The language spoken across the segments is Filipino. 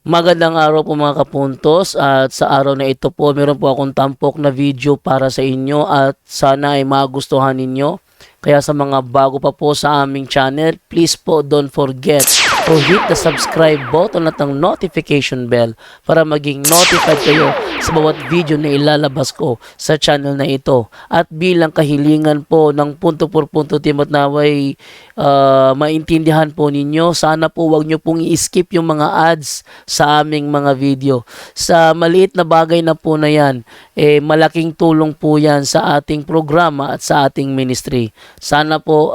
Magandang araw po mga kapuntos, at sa araw na ito po meron po akong tampok na video para sa inyo at sana ay magustuhan ninyo. Kaya sa mga bago pa po sa aming channel, please po don't forget to hit the subscribe button at ang notification bell para maging notified kayo sa bawat video na ilalabas ko sa channel na ito. At bilang kahilingan po ng punto por punto team at naway maintindihan po ninyo, sana po wag nyo pong i-skip yung mga ads sa aming mga video. Sa maliit na bagay na po na yan, malaking tulong po yan sa ating programa at sa ating ministry. Sana po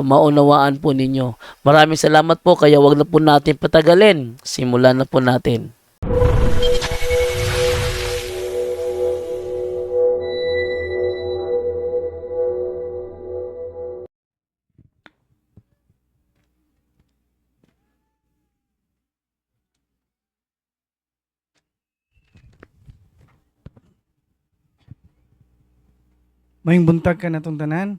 maunawaan po ninyo. Maraming salamat po, kaya wag na po natin patagalin. Simulan na po natin. May buntag ka na itong tanan.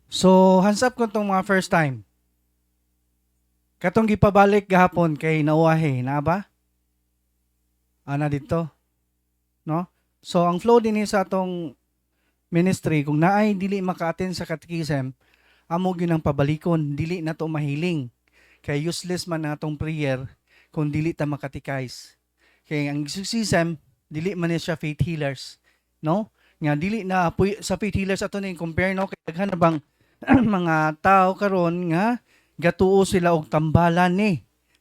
So, hands up ko itong mga first time. Katong gipabalik gahapon kay nauwahe, na ba? Ana dito. No? So, ang flow din sa atong ministry, kung naay dili maka-attend sa catechism, amo gyud ang pabalikon, dili na to mahiling. Kay useless man na atong prayer kung dili ta makatikais. Kay ang exorcism, dili man ni siya faith healers. No? Nga dili na sa faith healers ato ni compare no kay daghan na bang mga tao karon nga gatuo sila og tambalan ni.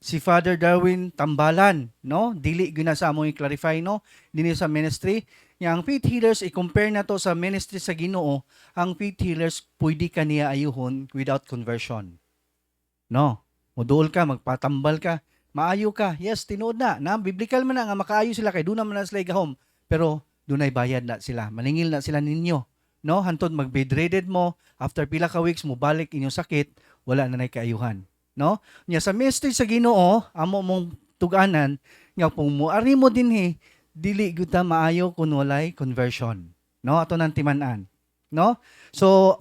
Si Father Darwin tambalan, no? Dili gyud na sa among i-clarify no dinhi sa ministry. Nga ang faith healers i-compare na to sa ministry sa Ginoo, ang faith healers pwede ka niya ayuhon without conversion. No? Muduol ka, magpatambal ka, maayo ka. Yes, tinuod na biblical man na nga makaayo sila kay duna man na sila gahom. Pero dunay bayad na sila. Maningil na sila ninyo. No? Hantod mag-bedridden mo, after pila ka weeks mo balik inyong sakit, wala na nay kaayuhan. No? Nya sa ministry sa Ginoo, amo mong tuganan, nga kung muari mo dinhi, dili gyud ta maayo kun walay conversion. No? Ato nang timan-an. No? So,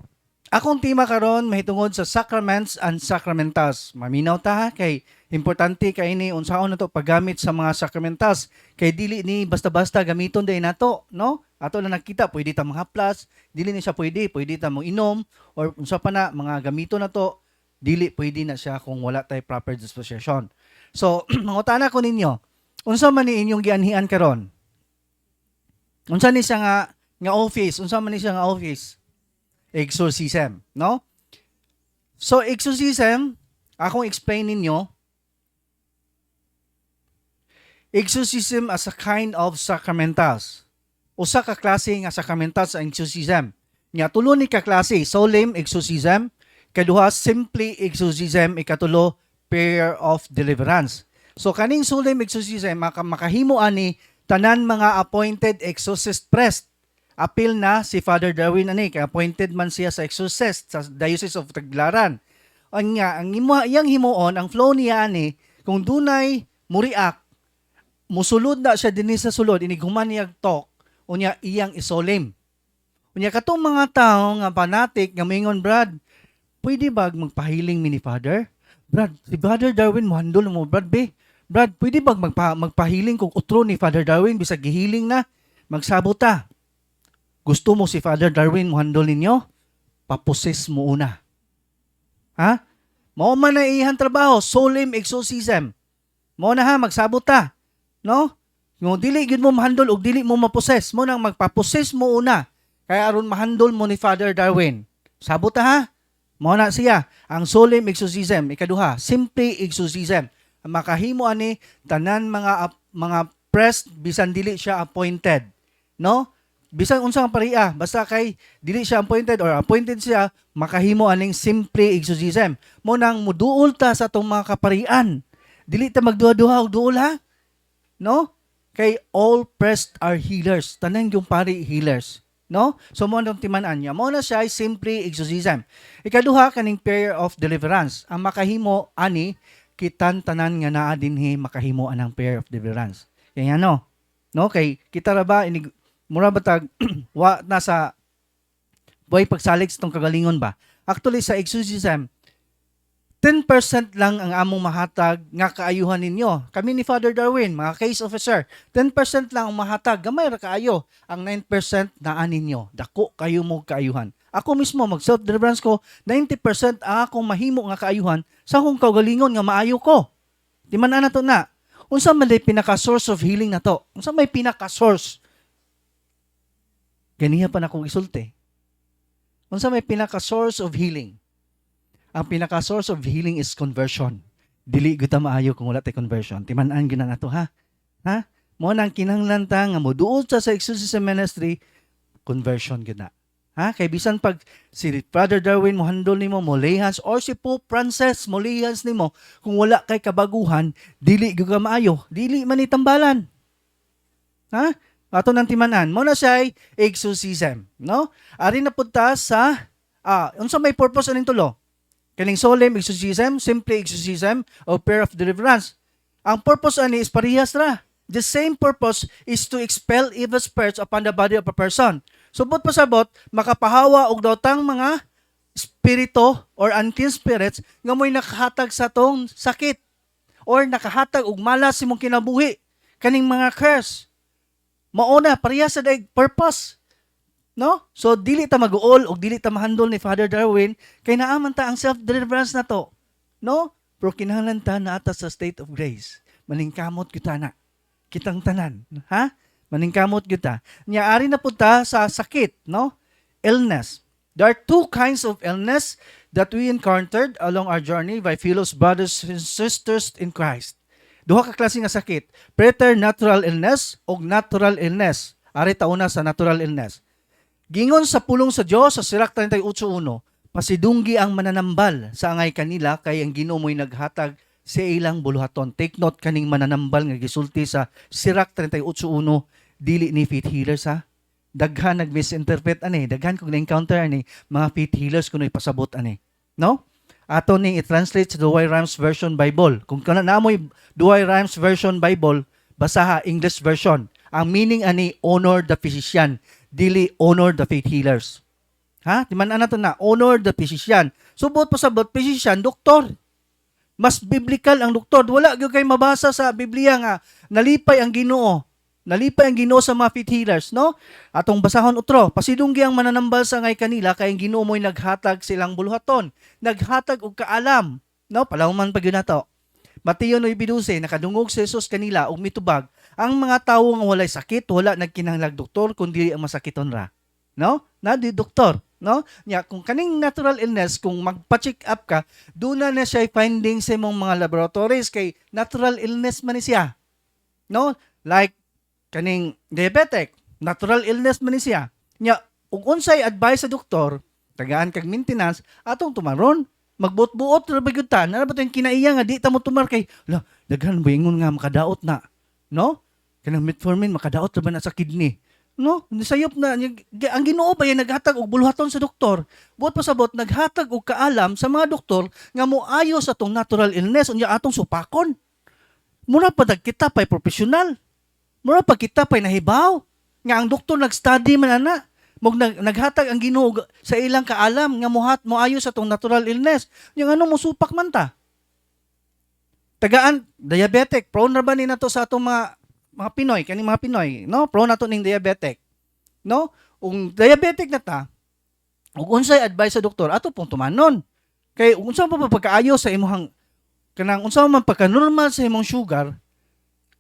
akong tema karon mahitungod sa sacraments and sacramentals. Maminaw ta ha, kay importante kay ni unsaon nato paggamit sa mga sacramentals, kay dili ni basta-basta gamiton day nato, no? Ato na nakita pwede ta manghaplas, dili ni siya pwede ta mong inom or unsa pa na mga gamiton nato, dili pwede na siya kung wala tay proper disposition. So, mangutana ko ninyo, unsa man ni inyong gianhian karon? Unsa ni siya nga office? Unsa man ni siya nga office? Exorcism, no? So, exorcism, akong explain ninyo, exorcism as a kind of sacramentals. Usa ka klase nga sacramentals ang exorcism. Nga tulo ni ka klase, solemn exorcism, kaduha simply exorcism, ikatulo prayer of deliverance. So kaning solemn exorcism makahimo ani tanan mga appointed exorcist priest. Apil na si Father Darwin ani kay appointed man siya sa exorcist sa Diocese of Tagbilaran. Ang iyang himuon, ang flow niya ani kung dunay muriak, musulod na siya dinhi sa sulod, inighuman niya talk, unya iyang isolim. Unya katong mga tao nga fanatic nga mingon, Brad, pwede ba magpahiling mi ni Father? Brad, si Father Darwin mohandol mo, Brad, be. Brad, pwede ba magpahiling kung utro ni Father Darwin bisag gihiling na? Magsabota. Gusto mo si Father Darwin mohandol ninyo? Papusis mo una. Ha? Mao man na iyang trabaho, solemn exorcism. Mao na ha, magsabot ta. No? Yung dili gyud mo mahandol og dili mo maposes, mo nang magpaposes mo una. Kaya aron mahandol mo ni Father Darwin. Sabot ta ha? Mao na siya ang solemn exorcism. Ikaduha, simple exorcism. Makahimo ani tanan mga priest bisan dili siya appointed. No? Bisan unsang pariya, basta kay dili siya appointed or appointed siya, makahimo aning simple exorcism. Mo nang muduol ta sa atong mga kaparian. Dili ta magduha-duha og duol ha. No? Kay all priests are healers. Tanan yung pari healers. No? So mo nang timan-an niya. Mo na siya ay simple exorcism. Ikaduha kaning prayer of deliverance. Ang makahimo ani kitan tanan nga naa dinhi makahimo anang prayer of deliverance. Kaya no? No kay kita ra ba inig mura batag wa nasa buhay pagsalig sa itong kagalingon ba? Actually, sa exorcism, 10% lang ang among mahatag nga kaayuhan ninyo. Kami ni Father Darwin, mga case officer, 10% lang ang mahatag, gamay ra kaayo. Ang 9% naa ninyo. Dako kayo mo kaayuhan. Ako mismo, mag-self-deliverance ko, 90% ang akong mahimo nga kaayuhan sa akong kaugalingon nga maayo ko. Di man na to na. Unsa man may pinaka-source of healing na to? Unsa may pinaka-source? Ganiya pa na akong isulti. Unsa may pinaka-source of healing? Ang pinaka-source of healing is conversion. Dili gyud ta maayo kung wala tay conversion. Timan-an gyud na nato ha. Ha? Mo nang kinahanglan ta nga moduol sa exorcism ministry, conversion gyud na. Ha? Kay bisan pag si Father Darwin mo handol nimo mo lay hands or si Pope Francis mo lay hands nimo kung wala kay kabaguhan, dili gyud ka maayo. Dili man itambalan. Ha? Ato nang timan-an. Mo na siya exorcism, no? Ari na punta sa unsa may purpose aning tulo? Kaning solemn exorcism, simple exorcism, o prayer of deliverance. Ang purpose ani is parehas ra. The same purpose is to expel evil spirits upon the body of a person. Subot pasabot, makapahawa og dotang mga spirito or unclean spirits nga mo'y nakahatag sa tong sakit or nakahatag og malas imong kinabuhi. Kaning mga curse. Mauna, parehas sa purpose. No? So, dili ta mag-uol o dili ta mahandol ni Father Darwin kay naaman ta ang self-deliverance na to. No? Pero kinahanglan ta na ata sa state of grace. Maningkamot kita na. Kitang tanan. Ha? Maningkamot kita. Ari na punta sa sakit. No? Illness. There are two kinds of illness that we encountered along our journey by fellow brothers and sisters in Christ. Duha ka klase nga sakit. Preternatural illness o natural illness. Ari tauna sa natural illness. Gingon sa pulong sa Dios sa Sirach 38:1, pasidunggi ang mananambal sa angay kanila kay ang Ginoo mo'y naghatag sa ilang buluhaton. Take note kaning mananambal nga gisulti sa Sirach 38:1, dili ni faith healers ha. Daghan nag-misinterpret ani, daghan kung na-encounter ani mga faith healers kuno ipasabot ani. No? Ato ni i-translate sa Douay Rhymes Version Bible. Kung kana namoy Douay Rhymes Version Bible, basaha English version. Ang meaning ani honor the physician, dili honor the faith healers. Ha? Timan-an nato na honor the physician. Subot pasabot physician, doktor. Mas biblical ang doktor. Wala gyud kay mabasa sa Biblia nga nalipay ang Ginoo. Nalipay ang Ginoo sa mga faith healers, no? Atong basahon utro, pasidunggi ang mananambal sa ngay kanila kay ang Ginoo mo'y naghatag silang buluhaton. Naghatag og kaalam, no? Palawman pag yun nato. Mateo 9:12, nakadungog si Jesus kanila og mitubag, ang mga tawo nga walay sakit, wala nagkinahanglag doktor kundi ang masakiton ra. No? Na di doktor, no? Nya kung kaning natural illness, kung magpa-check up ka, doon na siya finding sa imong mga laboratories kay natural illness man ni siya. No? Like kaning diabetic, natural illness man ni siya. Nya ug unsay advice sa doktor, tagaan kag maintenance atong tumaron. Magbuot-buot ra ba gyud ta? Na ba tayong kinaiya nga di ta mo tumar kay la daghan ba ingon nga makadaot na. No? Kanang metformin makadaot ra ba na sa kidney. No? Nisayop na ang Ginoo ba yan naghatag og buluhaton sa doktor. Buot pasabot naghatag og kaalam sa mga doktor nga moayo sa tong natural illness unya atong supakon. Mura pa kita pay professional. Mura pa kita pay nahibaw nga ang doktor nag-study man ana. Naghatag ang Ginoo sa ilang kaalam nga moayo sa tong natural illness. Yung ano mo supak man ta. Tagaan diabetic, prone ra ba ni nato sa atong mga Pinoy, kani mga Pinoy, no? Prone nato ning diabetic. No? Ung diabetic na ta, ug unsay advice sa doktor ato pong tumanon. Kay unsa pa pagkaayo sa imong kanang unsa man pagka-normal sa imong sugar,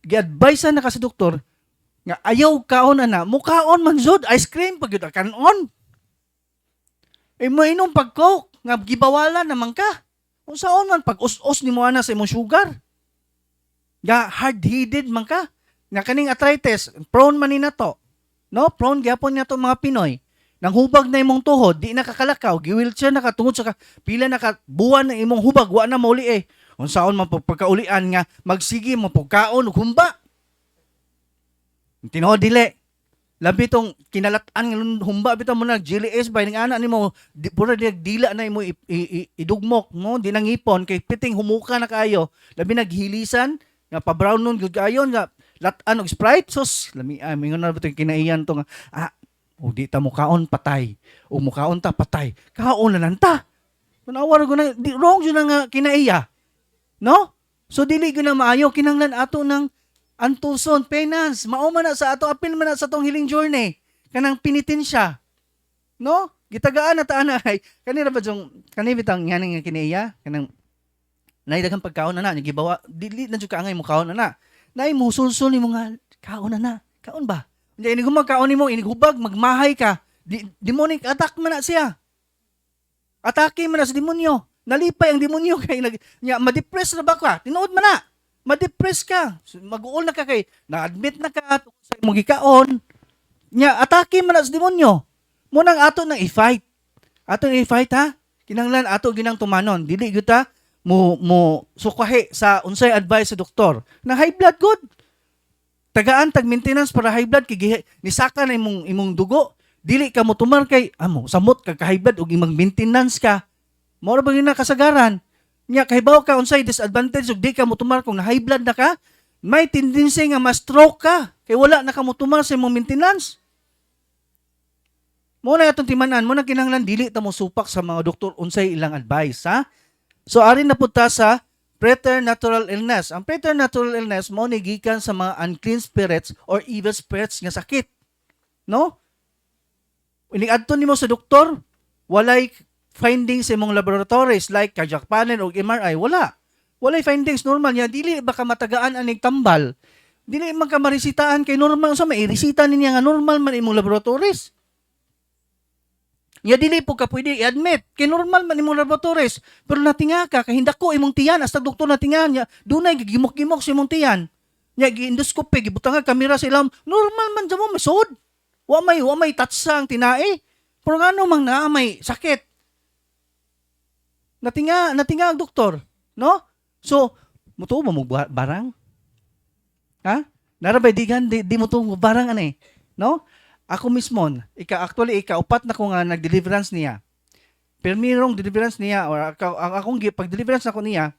gi-advise na ka sa doktor nga ayaw kaon ana, mukaon man jud ice cream pag gyud kanon. Mo inom pag Coke nga gibawalan naman ka. Unsaon man pag us-us nimo ana sa imong sugar. Nga hard-headed man ka. Nga kaning arthritis, prone man ni nato. No, prone gyapon nato mga Pinoy. Nang hubag na imong tuhod, di nakakalakaw, gi-wheelchair na ka tungod sa pila na ka buwan na imong hubag, wa na mauli eh. Unsaon man pagkaulian nga magsige mo pagkaon ug humba. Tinuod dili. Labi tong kinalatan humba bitaw mo nag GLS by ning ana nimo pura dila na imo idugmok mo di nangipon kay piting humuka na kayo. Labi naghilisan nga pa brown nun gud kayo nga latan og Sprite sus lami mingon na bitaw kinaiyan to nga o di ta mukaon patay o mukaon ta patay kaon na nanta. Tunawar ko na wrong jud na nga kinaiya. No? So dili gyud na maayo kinahanglan ato ng antuson, penance, mao man na sa ato apil man na sa tong healing journey. Kanang penitensya. No? Gitagaan na taan ay kanira ba jung kanibitang nga kinaiya kanang naidaghang pagkaon na gibawa dili na jud kaangay mo kaon na. Nay mo sulsul ni mga kaon na. Kaon ba? Unya ini gumakaon nimo inigubag magmahay ka. Demonic attack man na siya. Atake man na sa demonyo. Nalipay ang demonyo kay ma-depress na ba ka? Tinuod man na. Ma-depress ka. Mag-uol na ka kay na-admit na ka tungkol sa imong gikaon. Nya atake man na sa demonyo. Mo nang ato nang i-fight. Ato nang i-fight ha. Kinahanglan ato ginang tumanon. Dili gyud ta mo sukahi sa unsay advice sa doktor. Na high blood good. Tagaan tag maintenance para high blood kay nisaka na imong dugo. Dili ka mo tumar kay amo samot ka high blood ug imong maintenance ka. Mao ba gyud na kasagaran? Nya kahibaw ka unsay disadvantage ug di ka mo tumar kung na high blood na ka, may tendency nga ma-stroke ka kay wala na ka mo tumar sa imong maintenance. Mo na atong timanan, mo na kinahanglan dili ta mo supak sa mga doktor unsay ilang advice, ha? So ari na pud ta sa preternatural illness. Ang preternatural illness mo ni gikan sa mga unclean spirits or evil spirits nga sakit. No? Iniadto nimo sa doktor, walay findings sa imong laboratories like cardiac panel o MRI, wala. Walay findings normal niya, dili baka matagaan aning tambal. Dili man ka marisitaan kay normal sa may resita niya nga normal man imong laboratories. Ya dili po ka pwede i-admit kay normal man imong laboratories pero natinga ka kay hindako imong tiyan hasta doktor natinga niya dunay gigimok-gimok sa imong tiyan. Nya gi-endoscopy gibutang ka kamera sa ilang normal man jamo masud. Wa may tatsa ang tinai. Pero ngano mang naa may sakit. Natinga ang doktor, no? So, mutuo mo barang? Ha? Narabay digan di mo to barang ani, no? Ako mismo, upat na ko nga nag-deliverance niya. Pero mayroong deliverance niya or akong pag-deliverance ako niya,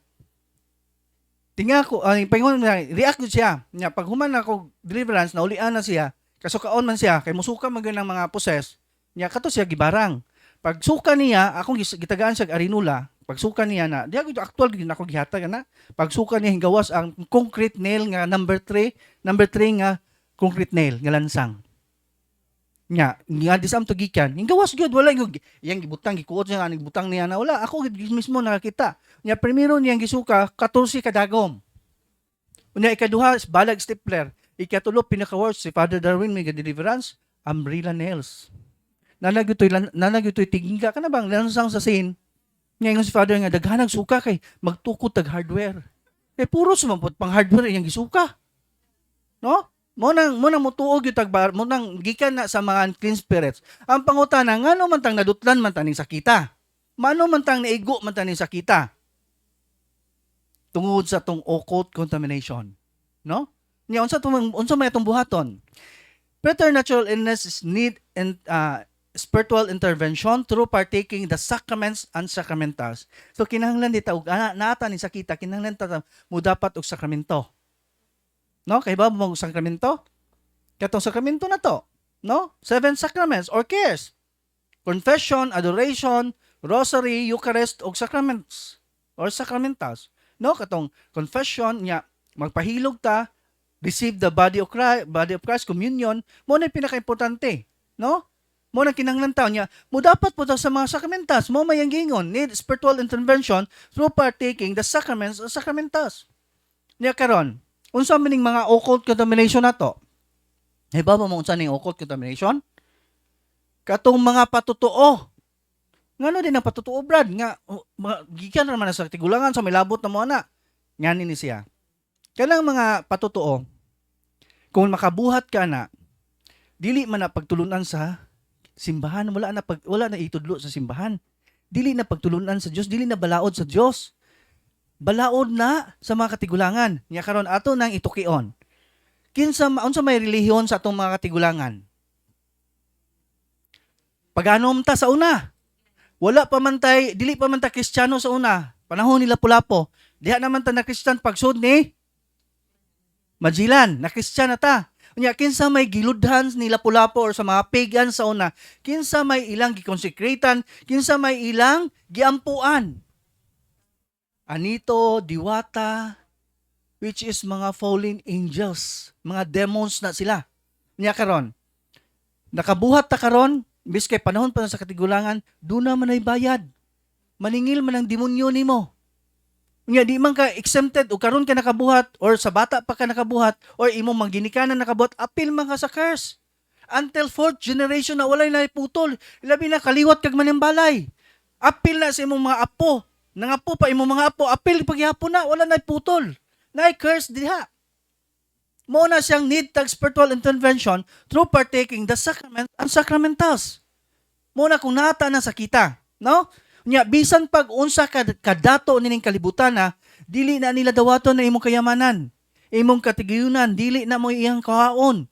tinga ko paingon react gud siya. Nya pag human ako deliverance naulian na siya. Kasukaon man siya kay musuka man gyud ng mga poses. Nya kato siya gibarang. Pag suka niya, akong gitagaan siya arinula. Pag suka niya na, di ako actual gid nako gihatag na. Pag suka niya hingawas ang concrete nail nga number 3 nga concrete nail nga lansang. Nya, nga disam to gikan. Hingawas gyud wala gyud yang gibutang gikuot siya nga butang niya na wala. Ako gid mismo nakakita. Nya primero niyang gisuka 14 kadagom. Unya ikaduha balag stapler. Ikatulo pinaka-worst si Father Darwin may deliverance, umbrella nails. Nanagyutoy tingga ka na bang lansang sa scene. Ngayon si Father nga daghanag suka kay magtukod tag hardware. Eh puro sumampot pang hardware yang gisuka. No? Mo nang motuog yung tagbar, mo nang gikan na sa mga unclean spirits. Ang pangutana ngano man tang nadutlan man taning sakita. Mano man tang naigo man taning sakita. Tungod sa tong occult contamination. No? Nya unsa may atong buhaton? Preternatural illness need and spiritual intervention through partaking the sacraments and sacramentals. So kinahanglan dita og naata ni sakita kinahanglan ta mo dapat og sakramento. No? Kay ba mo sakramento? Katong sakramento na to, no? 7 sacraments or cares. Confession, adoration, rosary, Eucharist og sacraments or sacramentals. No, katong confession nya magpahilog ta, receive the body of Christ, communion, mo na pinaka-importante, no? Mo na kinahanglan taon niya, mo dapat po sa mga sacramentals, mo may gingon, need spiritual intervention through partaking the sacraments or sacramentals. Niya karon, unsa maning mga occult contamination nato? Ay ba mo unsa ning occult contamination? Katong mga patutuo. Ngano din ang patutuo, Brad? Nga gikan naman sa tigulangan sa milabot na mo ana. Ngani ni siya. Kanang mga patutuo, kung makabuhat ka na, dili man na pagtulunan sa simbahan, wala na itudlo sa simbahan. Dili na pagtulunan sa Dios, dili na balaod sa Dios. Balaod na sa mga katigulangan. Nya karon ato nang itukion. Kinsa unsa may relihiyon sa atong mga katigulangan? Paganom ta sa una. Wala pa man tay, dili pa man ta Kristiyano sa una. Panahon nila Lapu-Lapu. Diha naman ta na Kristyan pagsud ni Magellan, na Kristyan na ta. Nya kinsa may giludhan ni Lapu-Lapu or sa mga pagan sa una, kinsa may ilang gikonsekretan, kinsa may ilang giampuan. Anito, diwata, which is mga fallen angels, mga demons na sila. Nya karon, nakabuhat ta karon, biskay panahon pa na sa katigulangan, doon na man ay bayad. Maningil man ang demonyo nimo. Nga di man ka exempted o karon ka nakabuhat or sa bata pa ka nakabuhat or imong mangginikanan nakabuhat, apil man ka sa curse. Until fourth generation na walay na putol. Labi na kaliwat kag manimbalay. Apil na sa imong mga apo. Nangapo pa imong mga apo, apil pagyapon na wala na putol. Na curse diha. Mo na siyang need tag spiritual intervention through partaking the sacrament and sacramentals. Mo na kung nata na sakita, no? Nya bisan pag unsa kadato nining kalibutan na dili na nila dawaton na imong kayamanan, imong katigayunan, dili na mo iyang kahaon.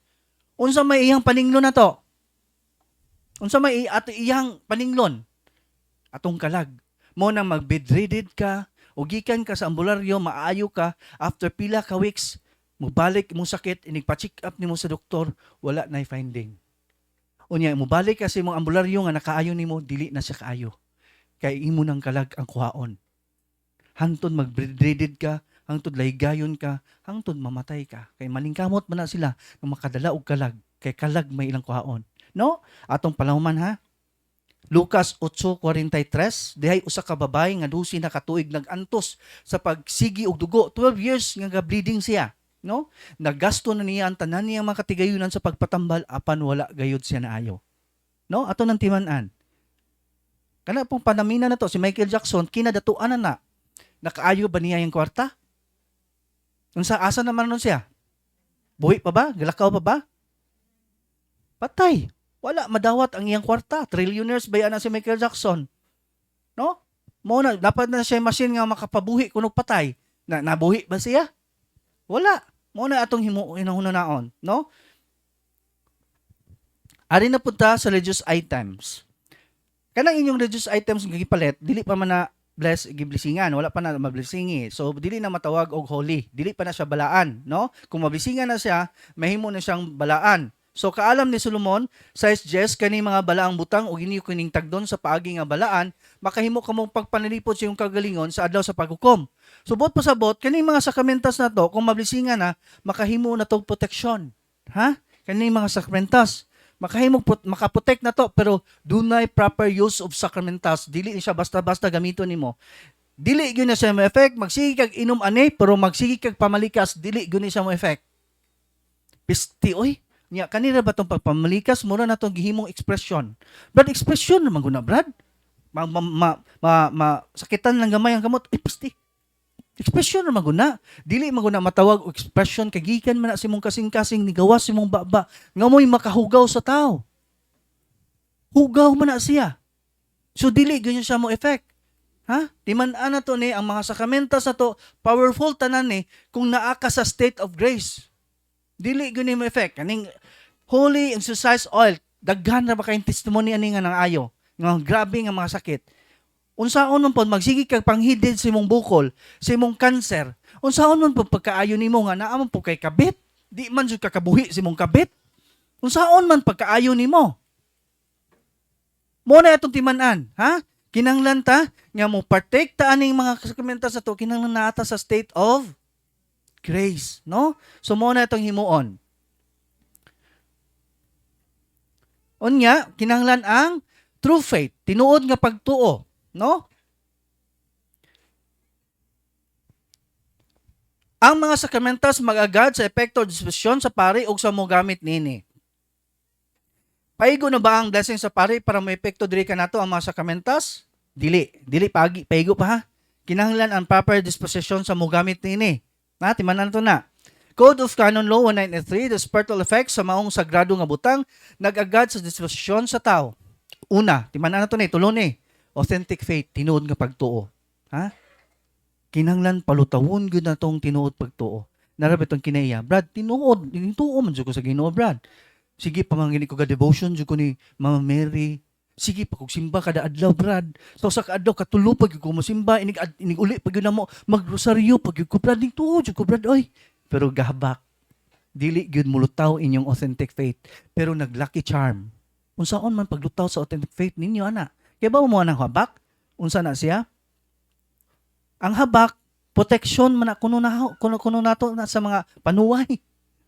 Unsa may iyang paninglon na to? Unsa may ato iyang paninglon? Atong kalag. Mo nang mag-bedridden ka, o gikan ka sa ambularyo, maayo ka, after pila ka weeks, mubalik imong sakit, inigpa-check up nimo sa doktor, wala na finding. Unya, mubalik ka sa imong ambularyo nga nakaayo nimo, dili na siya kaayo. Kay imo nang kalag ang kuhaon. Hangtod mag-bedridden ka, hangtod laygayon ka, hangtod mamatay ka. Kay maningkamot man na sila nga makadala og kalag. Kay kalag may ilang kuhaon. No? Atong palahuman ha. Lucas 8:43, dihay usa ka babae nga 12 na katuig nagantos sa pagsigi og dugo. 12 years nga bleeding siya. No? Nagasto na niya ang tanan niya mga katigayunan sa pagpatambal apan wala gayud siya naayo. No? Ato nang timan-an. Kana pong panamina na to, si Michael Jackson, kinadatuan na. Nakaayo ba niya yung kwarta? Kung sa asa naman nun siya? Buhi pa ba? Galakaw pa ba? Patay. Wala, madawat ang iyang kwarta. Trillionaires ba yan si Michael Jackson? No? Muna, dapat na siya machine nga makapabuhi kung patay. Nabuhi ba siya? Wala. Muna atong hinuhunaon. No? Ari na punta sa religious items. Kanang inyong religious items nga gipalit, dili pa man na giblisingan, wala pa na mablesingi. So dili na matawag og holy, dili pa na siya balaan, no? Kung mablisingan na siya, mahimo na siyang balaan. So kaalam ni Solomon, sa Jess kani mga balaang butang ug ini kining tagdon sa paagi nga balaan, makahimo kamong pagpanalipod sa iyong kagalingon sa adlaw sa paghukom. Subot pa sabot kani mga sakramentas na to, kung mablisingan na, makahimo na tog proteksyon. Ha? Kani mga sakramentas makahimog makaprotect na to, pero dunay proper use of sacramentals. Dili siya basta-basta gamiton nimo. Dili gyud na siya mo effect, magsige kag inom ani, pero magsige kag pamalikas, dili gyud ni siya mo effect. Pisti oy, nya kanira ba tong pagpamalikas mura na tong gihimong expression. Brad, expression naman guna, Brad. Sakitan lang gamay ang kamot. Ay, pisti. Expression naman guna. Dili man guna matawag og expression kagikan man na si mong kasing-kasing ni gawas si mong baba. Nga mo'y makahugaw sa tao. Hugaw man na siya. So dili ganyan siya mo effect. Ha? Timan-an na to ni ang mga sakramentas na to, powerful tanan ni kung naa ka sa state of grace. Dili ganyan mo effect. Kaning holy exercise oil, daghan ra ba kayong testimony ani nga nang ayo. Nga grabe nga mga sakit. Unsaon man pod magsige kag panghidid sa imong bukol, sa imong cancer. Unsaon man pod pagkaayo nimo nga naa man po kay kabit, di man jud kakabuhi sa imong kabit. Unsaon man pagkaayo nimo. Mo na atong timan-an, ha? Kinahanglan ta nga mo partake ta aning mga sakramentas sa to, kinahanglan naata sa state of grace, no? So mo na atong himuon. Unya, kinahanglan ang true faith, tinuod nga pagtuo. No? Ang mga sakramentas mag-agad sa epekto o disposisyon sa pari o sa mo gamit nini. Paigo na ba ang blessing sa pari para may epekto diri kanato ang mga sakramentas? Dili paigo pa ha. Kinahanglan ang proper disposition sa mo gamit nini. Na timanan to na. Code of Canon Law 1983, the spiritual effects sa maong sagrado nga butang nag-agad sa disposisyon sa tao. Una, timanan na to ni tulon ni. Authentic faith, tinuod nga pagtuo. Ha? Kinahanglan palutawon gyud na tong tinuod pagtuo. Narabi tong kinaiya, Brad, tinuod, tinuo man jud ko sa Ginoo, Brad. Sige pa mangini ko ga devotion jud ko ni Mama Mary. Sige pa kog simba kada adlaw, Brad. So sa adlaw katulo pag ko mosimba, inig uli pag yun na mo magrosaryo pag ko, Brad, ning tuo jud ko, Brad, oy. Pero gahabak. dili gyud mulutaw inyong authentic faith, pero nag-lucky charm. Unsaon man paglutaw sa authentic faith ninyo ana? Kaya ba mo nang habak? Unsa na siya? Ang habak protection man na kuno nato na sa mga panuway.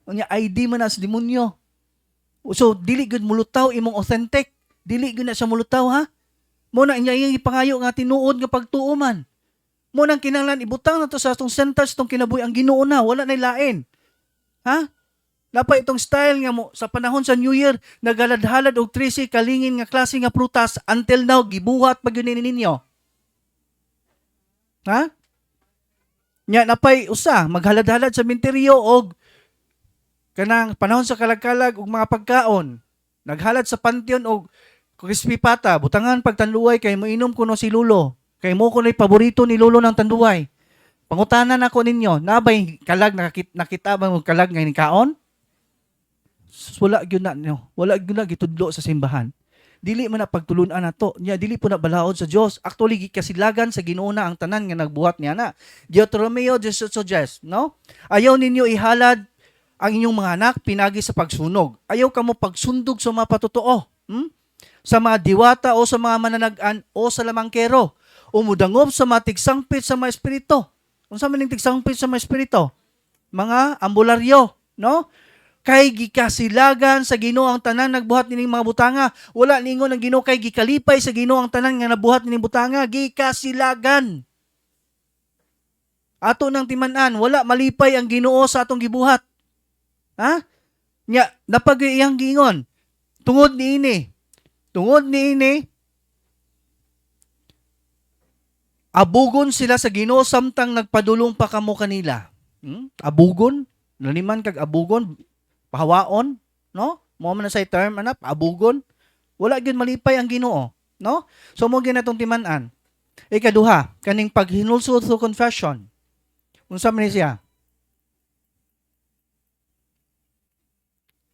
Unya ID man na sa demonyo. So dili gyud mulutaw imong authentic. Dili gyud na siya mulutaw ha. Mo na inya ipangayo nga tinuod nga pagtuo man. Mo nang kinahanglan ibutang na to sa atong centers tong kinabuhi ang Ginoo na wala nay lain. Ha? Napay itong style nga mo sa panahon sa New Year nagaladhalad og 13 kalingin nga klase nga prutas until now gibuhat pa gyud ninyo. Ha? Nya napay usa maghalad-halad sa minteryo og kanang panahon sa kalagkalag og mga pagkaon. Naghalad sa panteon og crispy pata, butangan pagtanduay kay moinom kuno si Lulo. Kay mo kuno'y paborito ni Lulo ng tanduay. Pangutanan ako ninyo, nabay kalag nakita ba mo kalag nga kaon? Wala gyud na no. Wala gyud na gitudlo sa simbahan. Dili man na pagtulunan nato. Nya dili po na balaod sa Dios. Actually gikasilagan sa Ginoo na ang tanan nga nagbuhat niya na. Deuteronomio 18:10, no? Ayaw ninyo ihalad ang inyong mga anak pinagi sa pagsunog. Ayaw kamo pagsundog sa mga patotoo. Sa mga diwata o sa mga mananagan o sa lamangkero. Umudangob sa mga tigsangpit sa mga espiritu. Unsa man ning tigsangpit sa mga espiritu? Mga ambularyo, no? Kay gikasilagan sa Ginoo ang tanan nagbuhat nining mga butanga. Wala ningon ang Ginoo kay gikalipay sa Ginoo ang tanan nga nabuhat nining butanga, gikasilagan. Ato nang timan-an, wala malipay ang Ginoo sa atong gibuhat. Ha? Nya napag iyang giingon. Tungod niini, abugon sila sa Ginoo samtang nagpadulong pa kamo kanila. Abugon, naliman kag abugon, pahawaon, no? Mo man na say term ana, abugon. Wala gyud malipay ang Ginoo, no? So mo gyud natong timan-an. Ikaduha, kaning paghinulsol through confession. Unsa man ni siya?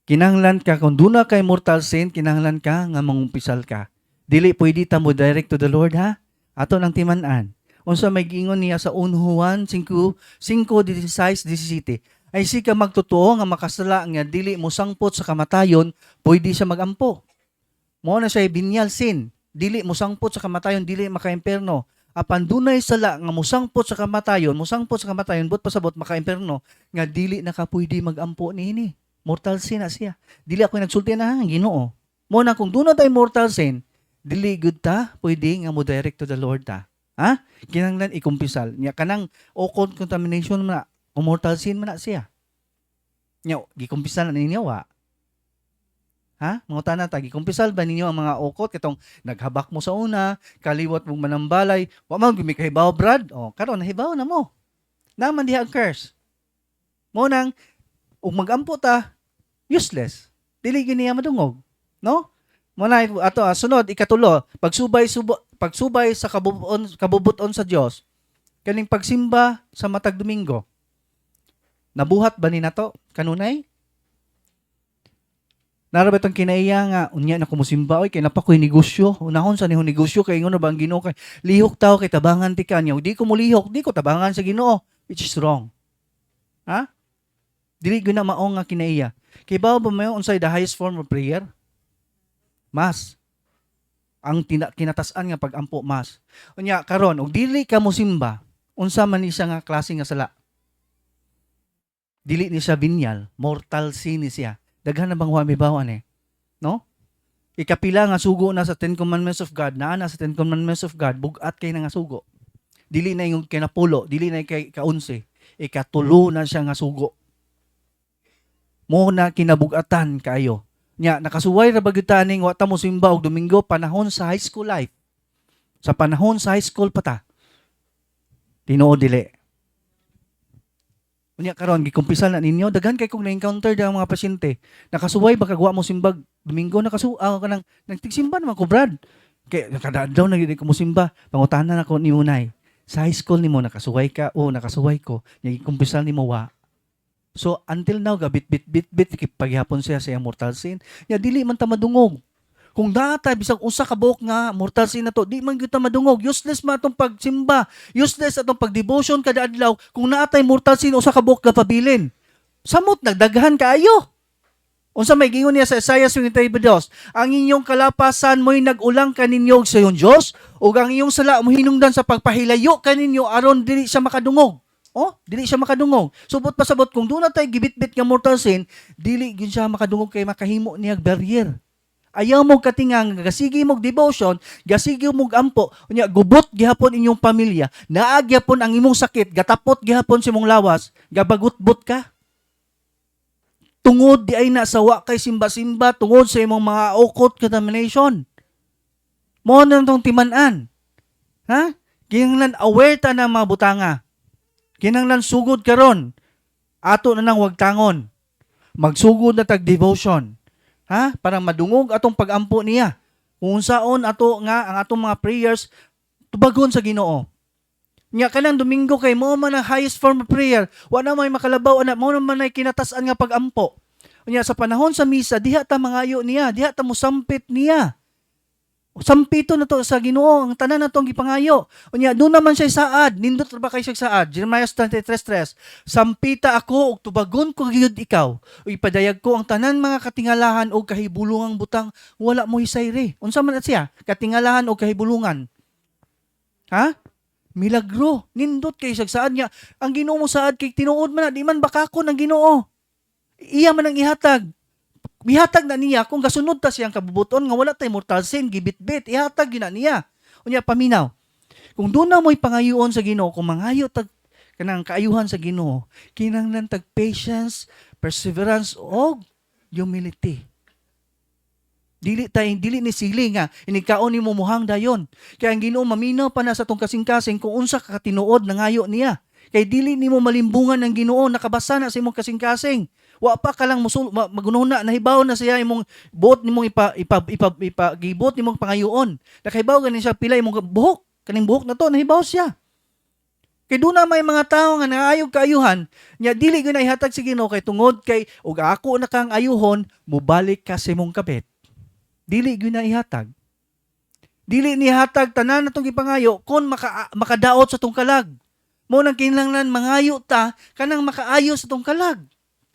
Kinahanglan ka kung duna kay mortal sin, kinahanglan ka nga mangumpisal ka. Dili pwede ta mo direct to the Lord ha. Ato nang timan-an. Unsa may giingon niya sa 1 Juan 5:16-17. Ay si ka magtotoo nga makasala nga dili mo sangpot sa kamatayon, pwede siya magampo. Mo na siya binyal sin. Dili mo sangpot sa kamatayon, dili maka-imperno. Apan dunay sala nga musangpot sa kamatayon, but pasabot maka-imperno nga dili na ka pwede magampo niini. Mortal sin na siya. Dili ako nagsulti na ang Ginoo. Mo na kung doon na tayo mortal sin, dili good ta, pwede nga mo direct to the Lord ta. Ha? Kinanglan ikumpisal. Nya kanang occult contamination na, o mortal sin man na siya. Nya, gikumpisal na ninyo wa? Ha? Mga tanan ta, gikumpisal ba ninyo ang mga occult? Katong naghabak mo sa una, kaliwat mong manambalay, wa man gumikahibaw brad. O, karon nahibaw na mo. Naman diha ang curse. Mo nang, ug magampo ta, useless. Dili gyud niya madungog, no? Muna ato sunod ikatulo, pagsubay sa kabubuton sa Dios. Kaning pagsimba sa matag Domingo. Nabuhat ba ni nato kanunay? Narabat ang kinaiya nga unya na kumusimba oy kay napakoy negosyo. Unahon sa nihon negosyo kay ngono ba ang Ginoo kay lihok tao kay tabangan ti kanya. Di ko mulihok, di ko tabangan sa Ginoo, which is wrong. Ha? Dili gyud na mao nga kinaiya. Kay ba mayo unsay the highest form of prayer? Mas. Ang kinatasan nga pagampo mas. Unya karon og dili ka mosimba, unsa man ni siya nga klase nga sala? Dili ni siya binyal, mortal sin ni siya. Daghan na bang huamibawan no? Ikapila nga sugo na sa 10 commandments of God, naa na sa 10 commandments of God, bugat kay na nga sugo. Dili na yung kinapulo, dili na kay ka-11. Ikatulo na siya nga sugo. Mo na kinabugatan kayo. Nya nakasuway ra bagyud taning wa ta mo simba og Domingo panahon sa high school life. Sa panahon sa high school pa ta. Tinuod dili. Unya karon gikumpisal na ninyo daghan kay kog na-encounter ang mga pasyente. Nakasuway ba kag wa mo simbag Domingo kanang nagtigsimba naman ko Brad. Kay kada adlaw na gyud ko mo simba. Pangutanan ako ni Unay. Sa high school nimo nakasuway ka o nakasuway ko. Nya gikumpisal nimo wa. So, until now, bit paghihapon siya sa mortal sin. Ya, dili man ta madungog. Kung data, bisag usa ka buok nga mortal sin na to, di man kita madungog. Useless man itong pagsimba. Useless atong pagdevotion kada adlaw. Kung naatay mortal sin, usa ka buok ka pabilin. Samot nagdaghan kaayo. Unsa may gingon niya sa Isaiah 52, ang inyong kalapasan mo'y nag-ulang kaninyo sa iyong Diyos, ug ang inyong sala mo hinungdan sa pagpahilayo kaninyo aron dili siya makadungog. Oh, dili siya makadungog. Subot pasabot kung doon na tayo gibitbit nga mortal sin, dili gyud siya makadungog kay makahimo niya barrier. Ayaw mo katingang, gasigi mong devotion, gasigi mong ampo, unya gubot gihapon inyong pamilya, naag gihapon ang imong sakit, gatapot gihapon si mong lawas, gabagut-but ka. Tungod di ay nasawa kay simba-simba, tungod sa imong mga okot contamination. Mo na itong timanan. Ha? Kinanglan aware ta ng mga butanga. Kinanglan sugod karon. Ato na nang wagtangon. Magsugod na tag devotion. Ha? Para madungog atong pagampo niya. Kung saon ato nga ang atong mga prayers tubagon sa Ginoo. Nya kanang Domingo kay mo man ang highest form of prayer. Wa na may makalabaw ana mo man ay kinatasan nga pagampo. Nya sa panahon sa misa diha ta mangayo niya, diha ta mosampit niya. Sampito na to sa Ginoo ang tanan natong gipangayo. Unya do naman siya saad, nindot ra ba kay siya saad? Jeremiah 23:3. Sampita ako ug tubagon ko gyud ikaw. Ug ipadayag ko ang tanan mga katingalahan o kahibulungang butang wala mo hisayre. Unsa man siya? Katingalahan o kahibulungan. Ha? Milagro, nindot kay saad niya. Ang Ginoo mo saad kay tinuod man na, di man bakakon ang Ginoo. Iya man ang ihatag. Ihatag na niya kung gasunod ta siyang kabubuton nga wala tay mortal sin, gibit-bit, ihatag gina niya. Unya paminaw. Kung doon na mo'y pangayoon sa Ginoo, kung mangayo tag kanang kaayuhan sa Ginoo, kinahanglan tag patience, perseverance og humility. Dili ni sili nga inikaon nimo muhang dayon. Kaya ang Ginoo maminaw pa na sa tong kasing-kasing kung unsa ka tinuod nangayo niya. Kay dili nimo malimbungan ng Ginoo, nakabasa na sa imong kasing-kasing. Wa pa ka lang magunahon na nahibaw na siya imong buot nimong gibot nimong pangayoon. Nakahibaw ganin siya pila imong buhok, kaning buhok na to nahibaw siya. Kay doon na may mga tao nga naayog kaayuhan, nya dili gyud na ihatag si Ginoo kay tungod kay ug ako na kang ayuhon, mubalik ka sa imong kabit. Dili gyud na ihatag. Dili ni hatag tanan natong gipangayo kon makadaot sa tong kalag. Mo nang kinahanglan mangayo ta kanang makaayo sa tong kalag.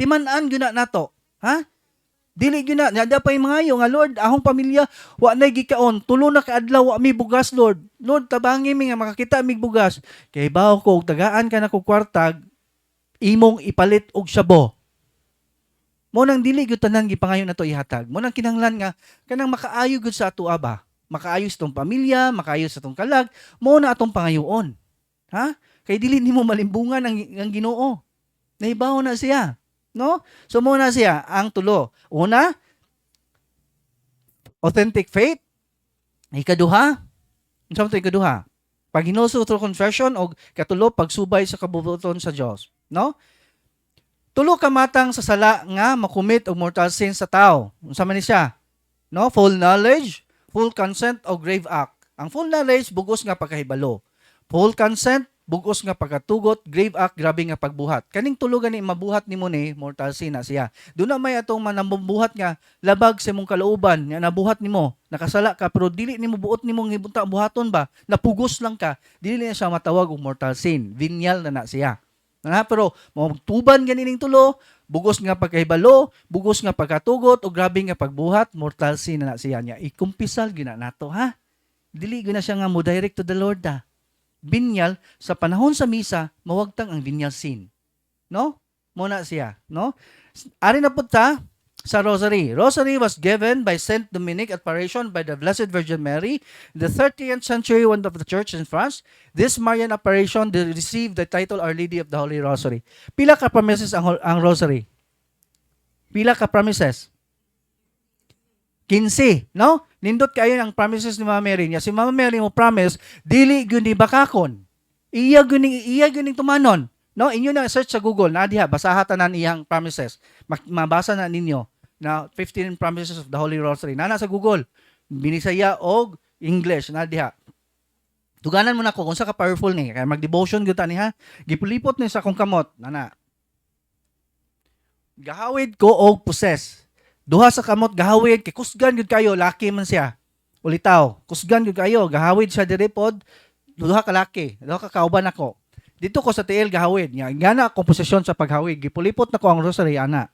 Timan-an gyud na nato, ha? Dili gyud na nada pa mangayo nga Lord, ahong pamilya wa nay gikaon, tulo na ka adlaw wa mi bugas Lord. Lord tabangi mi nga makakita mi bugas. Kay bawo ko tagaan ka na ko kwartag imong ipalit og syabo. Mo nang dili gyud tanan gipangayo nato ihatag. Mo nang kinahanglan nga kanang makaayo gyud sa ato aba. Makaayo sa tong pamilya, makaayo sa tong kalag, mo na atong pangayoon. Ha? Kay dili nimo malimbungan ang Ginoo. Nahibaw na siya, no? So mo na siya ang tulo. Una, authentic faith. Ikaduha, unsa man to ikaduha? Paghinuso through confession o katulo pagsubay sa kabubuton sa Dios, no? Tulo ka matang sa sala nga makumit og mortal sin sa tao. Unsa man ni siya? No, full knowledge, full consent o grave act. Ang full knowledge bugos nga pagkahibalo. Full consent bugos nga pagkatugot, grave act grabe nga pagbuhat. Kaning tulo gani mabuhat nimo ni mortal sin na siya. Doon na may atong manambuhat nga labag sa imong kalooban nga nabuhat nimo. Nakasala ka pero dili nimo buot nimo ngibunta buhaton ba? Napugos lang ka. Dili na siya matawag og mortal sin. Venial na siya. Na, pero tuban ganining tulo, bugos nga pagkahibalo, bugos nga pagkatugot o grabe nga pagbuhat, mortal sin na siya niya. Ikumpisal gina nato, ha? Dili gina siya nga mo direct to the Lord, ha? Binyal sa panahon sa misa, mawagtang ang binyal sin. No? Muna siya, no? Ari na punta sa Rosary. Rosary was given by Saint Dominic at Apparition by the Blessed Virgin Mary in the 30th century one of the church in France. This Marian apparition received the title Our Lady of the Holy Rosary. Pila ka promises ang Rosary? Pila ka promises? 15, no? Nindot kayo ang promises ni Mama Mary niya. Si Mama Mary mo promise, dili gyud ni bakakon. Iya gyud ning tumanon. No, inyo na search sa Google na diha basaha tanan iyang promises. Mabasa na ninyo na 15 promises of the Holy Rosary. Nana sa Google, binisaya og English na diha. Tuganan mo na ko kung sa ka powerful ni kay mag-devotion gyud tani ha. Gipulipot ni sa akong kamot, nana. Gahawid ko og possess. Duha sa kamot gahawid kay kusgan gyud kayo, laki man siya. Ulitaw, kusgan gyud kayo, gahawid siya diri pod duha ka laki, duha ka kauban ako. Dito ko sa tiil gahawid nga na komposisyon sa paghawid gipulipot na ko ang rosary ana.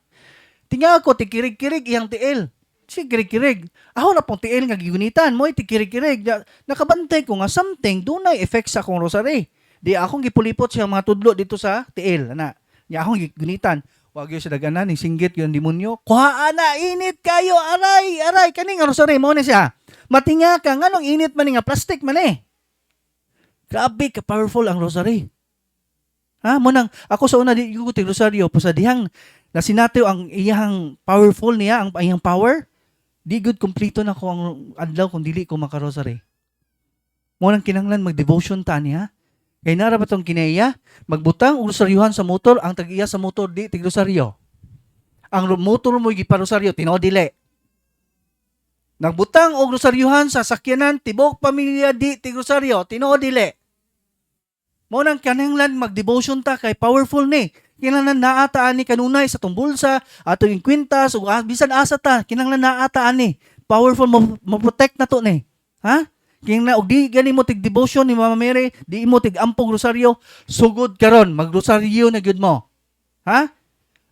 Tinga ko tikirig-kirig iyang tiil. Si kirig-kirig. Aho na pong tiil nga gigunitan mo tikirig-kirig. Nakabantay ko nga something dunay effect sa akong rosary. Di akong gipulipot siya mga tudlo dito sa tiil ana. Nya akong gigunitan. Wag yo sa daganan ning singgit yung demonyo. Kuha ana init kayo aray kaning rosary mo ni siya. Matinga ka nganong init man nga plastic man eh. Grabe ka powerful ang rosary. Ha, mo nang ako sa una di ko tig rosaryo pa sa dihang na sinatayo ang iyang powerful niya, ang iyang power. Di good kompleto na ko ang adlaw kung dili ko maka-rosary. Mo nang kinahanglan mag-devotion ta niya. Kay nara ba tong kinaiya, magbutang og rosaryuhan sa motor, ang tag-iya sa motor di tig rosaryo. Ang motor mo giparosaryo tinuod dili. Nagbutang og rosaryuhan sa sakyanan tibok pamilya di tig rosaryo tinuod dili. Mo nang kananglan mag-devotion ta kay powerful ni. Kinahanglan naataan ni kanunay sa tumbulsa, ato yung kwintas, o bisan asa ta, kinahanglan naataan ni. Powerful mo protect na to ni. Ha? Kinahanglan og di gani mo tig devotion ni Mama Mary, di mo tig ampong rosaryo, sugod karon mag-rosaryo na gyud mo. Ha?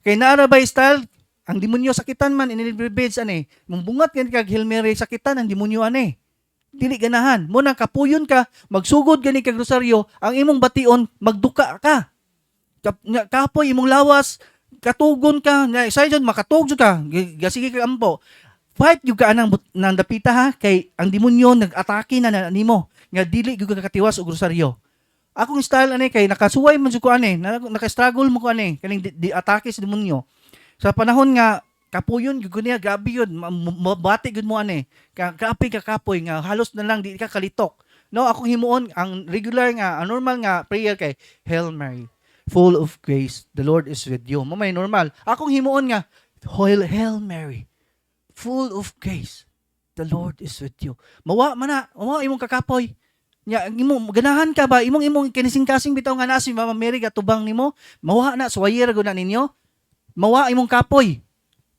Kay naara ba style ang demonyo sakitan man inilibeds ani. Mumbungat kan kag Hail Mary sakitan ang demonyo ani. Dili ganahan. Mo nang kapuyon ka, magsugod gani kag rosaryo, ang imong bation magduka ka. Kapoy imong lawas, katugon ka, nga sayod makatugod ka, gasige ka ampo. Fight yung ka anang dapita ha, kay ang demonyo nag-atake na nimo, nga dili gyud ka katiwas og rosaryo. Akong style ani kay nakasuway man jud ko ani, naka-struggle mo ko ani kaning di atake sa demonyo. Sa panahon nga kapuyon gyud niya, grabe yun, mabati gyud mo ani. Kaapi ka kapoy nga halos na lang di ka kalitok. No, akong himuon ang regular nga, ang normal nga prayer kay Hail Mary, full of grace, the Lord is with you. Mamay normal. Akong himuon nga Hail Mary, full of grace, the Lord is with you. Mawa imong kakapoy. Nya imong ganahan ka ba imong kinising-kasing bitaw nga naa si Mama Mary gatubang nimo? Mawa na suwayer gud na ninyo. Mawa imong kapoy.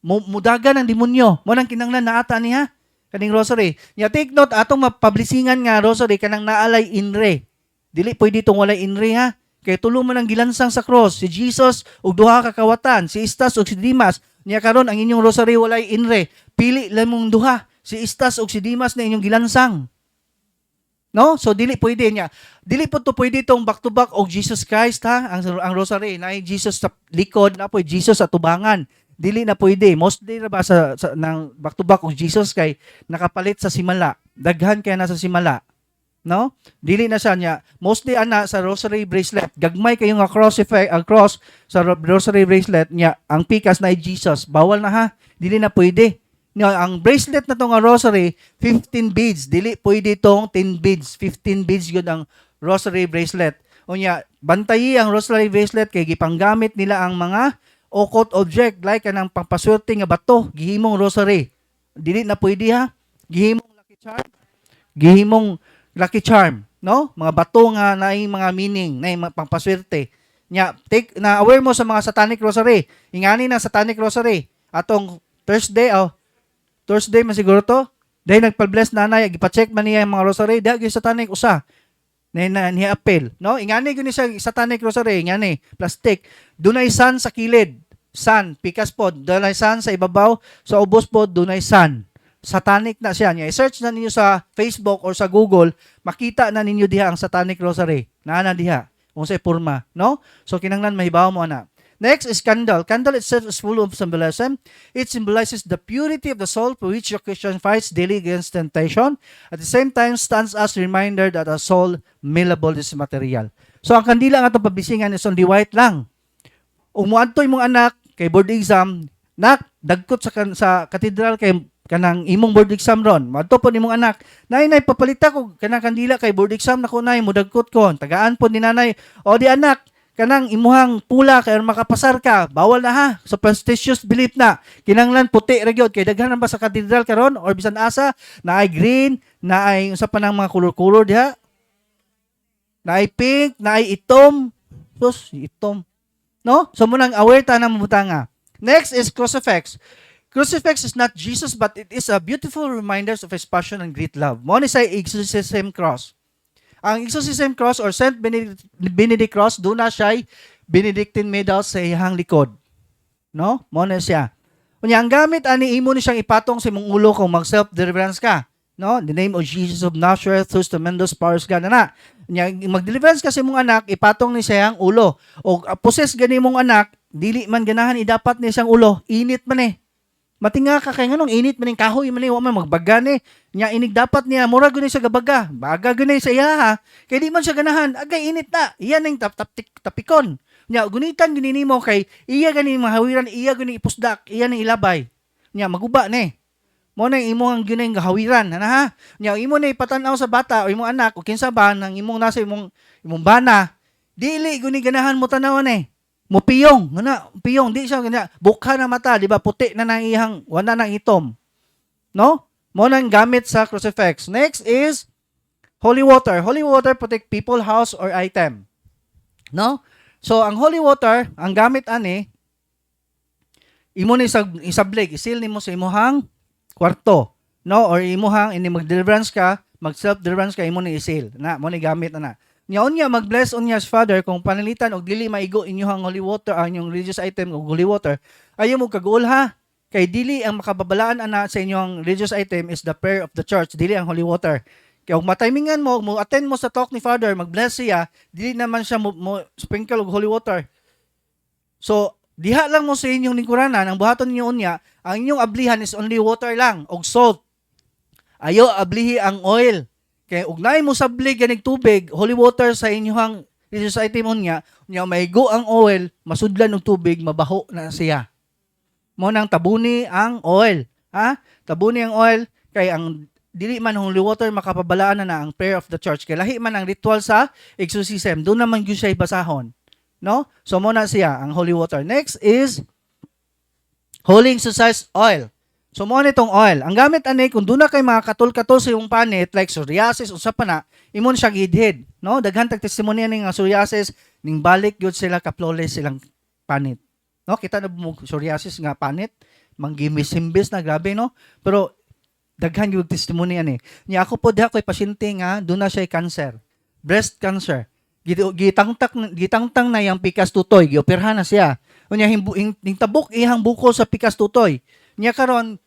Mudagan ang demonyo. Mo nang kinahanglan naata niya kaning rosary. Nya take note atong mapublisingan nga rosary kanang naalay inre. Dili pwede tong walay inre ha. Kay tulo man ang gilansang sa cross si Jesus ug duha ka kawatan, si Estas ug si Dimas. Nya karon ang inyong rosary walay inre. Pili lamong duha, si Estas ug si Dimas na inyong gilansang. No? So dili pwede niya. Dili po to pwede tong back to back og Jesus Christ ha. Ang rosary na Jesus sa likod, na po Jesus sa tubangan. Dili na pwede. Mostly na ba sa ng back to back og Jesus kay nakapalit sa simala. Daghan kay nasa simala. No? Dili na siya niya. Mostly ana sa rosary bracelet. Gagmay kayo nga cross effect, ang cross sa rosary bracelet niya. Ang pikas na ay Jesus. Bawal na ha. Dili na pwede. Ang bracelet na to nga rosary, 15 beads. Dili pwede tong 10 beads. 15 beads yun ang rosary bracelet. Unya, bantayi ang rosary bracelet kay gipanggamit nila ang mga occult object like kanang pangpaswerte nga bato, gihimong rosary. Dili na pwede ha. Gihimong lucky charm, no? Mga bato nga naay mga meaning, naay pangpaswerte. Nya, na aware mo sa mga satanic rosary. Ingani na satanic rosary. Atong Thursday man siguro to. Dahil nagpa-bless nanay, gipa-check man niya yung mga rosary, dahil yung satanic usa. Niya apel, no? Ingani gyud sa satanic rosary, ingani, plastic. Dunay sun sa kilid. Sun, pikas pod. Dunay sun sa ibabaw, sa ubos pod dunay sun. Satanic na siya. I-search na ninyo sa Facebook or sa Google, makita na ninyo diha ang satanic rosary. Naana diha. Kung sa porma, no? So kinahanglan mahibaw mo ana. Next is candle. Candle itself is full of symbolism. It symbolizes the purity of the soul for which a Christian fights daily against temptation. At the same time, stands as a reminder that a soul malleable is material. So, ang kandila nga itong pabisingan is only white lang. Umuadto imong anak kay board exam, nak, dagkot sa katedral kay kanang imong board exam ron. Madto po nimong anak, nay papalita ko kanang kandila kay board exam nako nay mudagkot ko. Tagaan po ni nanay, o di anak, kanang imuhang pula kay makapasar ka, bawal na ha. Superstitious belief na. Kinanglan puti ra gyud kay daghan ba sa katedral karon or bisan asa na ay green, na ay usa pa nang mga color diha. Na ay pink, na ay itom. Sus, itom. No? So munang aware ta nang mabutanga. Next is crucifix. Crucifix is not Jesus but it is a beautiful reminder of His passion and great love. Mo ni say exorcism cross. Ang exorcism cross or Saint Benedict cross, doon na siya Benedictine medal sa iyang likod. No? Mo na siya. Unya, ang gamit, ani imo ni siyang ipatong sa imong ulo kung mag-self-deliverance ka. No? In the name of Jesus of Nazareth, whose tremendous powers God na. Unya, mag-deliverance ka sa imong anak, ipatong ni siyang ulo. O possess gani mong anak, dili man ganahan, idapat ni siyang ulo, init man eh. Matinga ka kay nganong init man ning kahoy man wa man magbaga ni. Nya inig dapat niya mura guni sa gabaga. Baga guni sa iya ha. Kay di man siya ganahan, agay init na. Iya ning tapikon. Nya gunitan gini nimo kay iya gani mahawiran, iya gani ipusdak, iya ning ilabay. Nya maguba ni. Mo na imong ginay gahawiran ana ha. Nya imo ni ipatan-aw sa bata o imong anak o kinsa ba nang imong nasa imong bana. Dili guni ganahan mo tanaw ni. Mo piyong, ngana, piyong, di siya kanya, bukha na mata, di ba, puti na nang ihang, wala nang itom. No? Mo nang gamit sa crucifix. Next is holy water. Holy water protect people, house, or item. No? So, ang holy water, ang gamit ani, imo ni isablig, isil nimo sa imuhang kwarto. No? Or imuhang, ini mag-deliverance ka, mag-self-deliverance ka, imo ni isil. Na, mo ni gamit na. Nya unya mag-bless unya sa Father kung panalitan og dili maigo inyong holy water ang inyong religious item og holy water ayo mo kagul ha kay dili ang makababalaan ana sa inyong religious item is the prayer of the church dili ang holy water kay og matimingan mo attend mo sa talk ni Father mag-bless siya dili naman siya mo sprinkle og holy water so diha lang mo sa inyong lingkuranan ang buhaton ninyo unya ang inyong ablihan is only water lang og salt ayo ablihi ang oil. Kaya ugnay mo sablig ganig tubig, holy water sa inyong religious item unya maigo ang oil, masudlan og tubig, mabaho na siya. Mo nang tabuni ang oil, ha? Tabuni ang oil kay ang dili man holy water makapabalaan na ang prayer of the church. Kay lahi man ang ritual sa exorcism, doon naman gyud siya basahon. No? So mo na siya ang holy water. Next is holy exorcise oil. So mo nitong oil. Ang gamit ani kung doon na kay mga katol-katol sa iyong panit like psoriasis o sa pana, imon siya gidhid, no? Daghan tag testimonya ning psoriasis ning balik gyud sila ka-flawless silang panit. No, kita na mo psoriasis nga panit, manggimis-himbis na grabe no. Pero daghan gyud testimonya ni. Nya ako po diha koy pasyente nga doon na siya cancer. Breast cancer. Gitangtang na yang pikas tutoy, gioperahan na siya. Unya ning tabok ihang buko sa pikas tutoy. Nya karon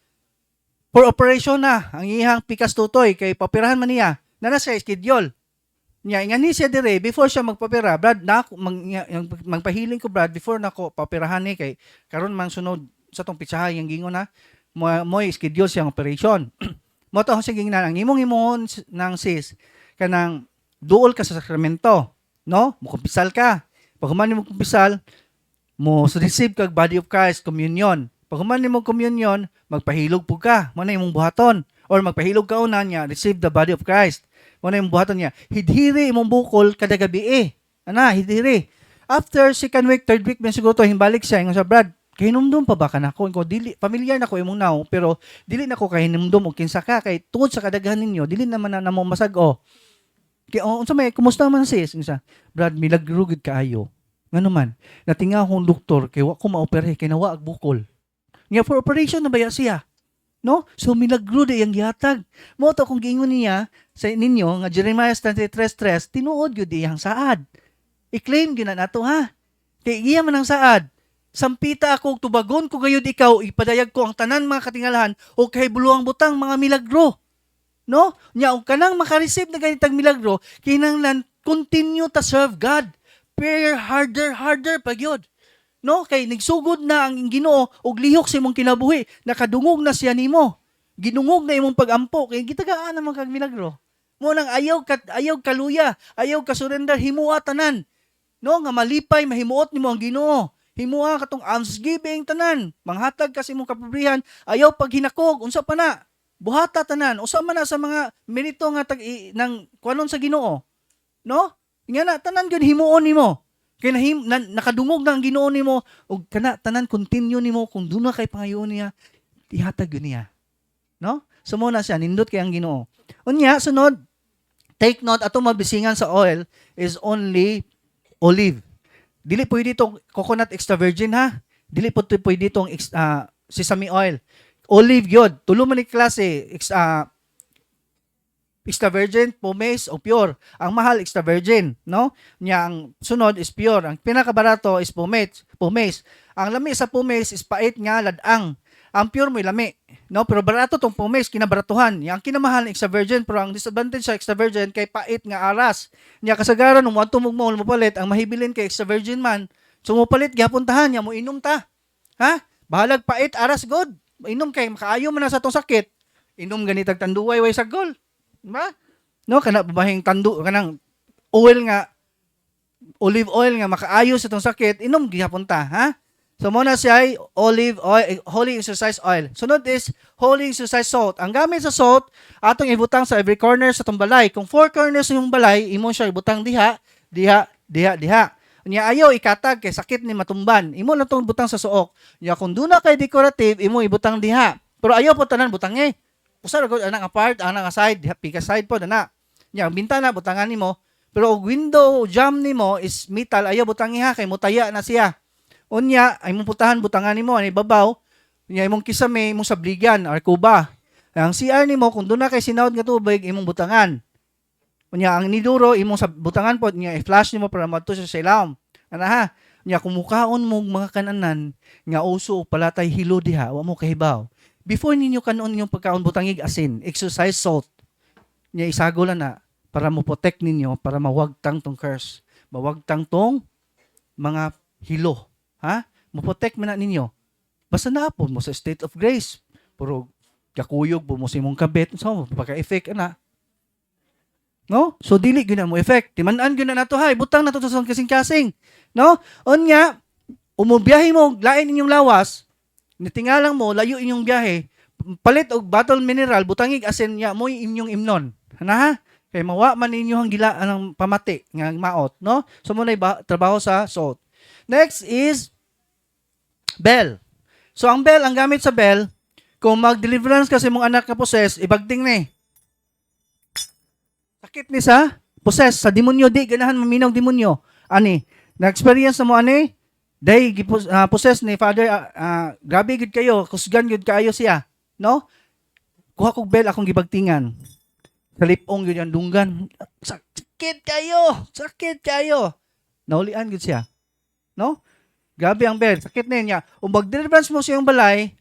for operation na ang ihang pikas tutoy kay papirahan man niya na siya schedule niya ingani siya dire before siya magpapira brad na magpahiling ko brad before nako papirahan ni kay karon man sunod sa tong pitsahay yang gingon na mo schedule siyang operation mo to siya gingnan ang imong ng sis kanang duol ka sa sakramento no mo kumpisal ka pag human mo kumpisal mo receive kag body of Christ communion. Pag human mo communion, magpahilog po ka. Mo na imong buhaton. Or magpahilog ka una niya, receive the body of Christ. Mo na imong buhaton niya. Hidhiri imong bukol kada gabi eh. Ana, hidhiri. After second week, third week, may siguro to, himbalik siya. Yung sa Brad, kahinumdum pa ba ka na ko? Dili, familiar na ko imong now, pero dili na ko kahinumdum o kinsa ka. Kay tungod sa kadaghan ninyo, dili naman na mo masag-o. Kaya, unsa may, kumusta man sis? Brad, milagrugid kaayo. Nga naman, natinga akong doktor, kay wa ko ma-opere, kay nawa ag bukol. Nga for operation na baya siya. No? So milagro de yang gihatag. Mo to kung giingon niya sa ninyo nga Jeremiah 33:3 tinuod gyud iyang saad. I-claim gyud na nato ha. Kay iya man ang saad. Sampita ako tubagon ko gayud ikaw ipadayag ko ang tanan mga katingalahan o kay buluang butang mga milagro. No? Nya og kanang maka-receive na ganitang milagro kinahanglan continue to serve God. Prayer harder pagyod. No, kay nagsugod na ang Ginoo og lihok sa imong kinabuhi, nakadungog na siya nimo. Ginungog na imong pagampo kay gitagaan naman kag milagro. Mo nang ayaw kaluya, ayaw ka surrender himuha tanan. No, nga malipay mahimuot nimo ang Ginoo. Himuha katong almsgiving tanan, manghatag ka sa imong kapobrihan, ayaw paghinakog unsa pa na. Buhata tanan, usa man na sa mga merito nga nang kuanon sa Ginoo. No? Nga na tanan gyud himuon nimo. Kaya nakadungog na ang Ginoo nimo ug kana tanan continue nimo kung duna kay pangayoon niya ihatag yun niya. No? So mo na siya nindot kay ang Ginoo. Unya sunod take note ato mabisingan sa oil is only olive. Dili pwede itong coconut extra virgin ha. Dili pwede itong sesame oil. Olive yun. Tulo man ni klase extra virgin, pumice o pure. Ang mahal extra virgin, no? Nya ang sunod is pure. Ang pinakabarato is pumice. Pumice. Ang lami sa pumice is pait nga ladang. Ang pure mo lami, no? Pero barato tong pumice kinabaratuhan. Yang kinamahal ng extra virgin, pero ang disadvantage sa extra virgin kay pait nga aras. Nya kasagaran mo adto mo palit ang mahibilin kay extra virgin man. Sumupalit gyapon tahan nya mo inom ta. Ha? Bahalag pait aras god. Inom kay makaayo man na sa tong sakit. Inom ganitag tanduway way sagol. Diba? No, kana babahing tandu kanang oil nga olive oil nga makaayo sa tong sakit, inom gyapon ta, ha? So muna siya ay olive oil, holy exercise oil. Sunod is holy exercise salt. Ang gamit sa salt, atong ibutang sa every corner sa tong balay. Kung 4 corners yung balay, imo siya ibutang diha, diha. Nya ayaw ikatag kay sakit ni matumban. Imo lang tong butang sa suok. Nya kung duna kay decorative, imo ibutang diha. Pero ayaw po tanan butang usa ra gud anang apart, anang side, pika side po dana. Nya ang bintana butangan nimo, pero og window jam nimo is metal, ayaw butang iha kay mutaya na siya. Unya ay mong putahan butangan nimo ani babaw, nya imong kisame imong sabligan or kuba. Ang CR nimo kung duna kay sinawd nga tubig imong butangan. Unya ang niduro imong butangan pod nya i-flash nimo para madto siya sa ilawom. Ana ha? Nya kung mukaon mo mga kananan nga uso palatay hilo diha, wa mo kahibaw. Before ninyo kanon yung pagkaon butangig asin, exercise salt, niya isagol na para mo protect ninyo, para mawagtang tong curse. Mawagtang tong mga hilo. Ha? Mo protect man na ninyo. Basta naapon mo sa state of grace. Puro kakuyog po mo sa imong kabit. So, pagka-effect na. No? So, dili gyud na mo effect. Timan-an gyud na nato hay. Butang na to sa kasing-kasing. No? Unya, umubiyahe mo, lain inyong lawas, nitingalang mo, layo inyong biyahe, palit og bottle mineral, butangig asin niya mo inyong imnon. Ha? Kay mawa man ninyo ang gila anang pamati nga maot, no? So mo na trabaho sa salt. Next is bell. So ang bell, ang gamit sa bell, kung mag-deliverance kasi mong anak na possess, ibagting ni. Sakit ni sa possess sa demonyo, di ganahan maminaw demonyo. Ani, na-experience na mo ani? Day possess ni Father, grabe gud kayo, kusgan gud kayo siya, no? Kuha kog bell akong gibagtingan. Kalipong gud ang dunggan. Sakit kayo. Naulian gud siya. No? Grabe ang bell, sakit na niya. Kung mag-deliverance mo sa iyong balay,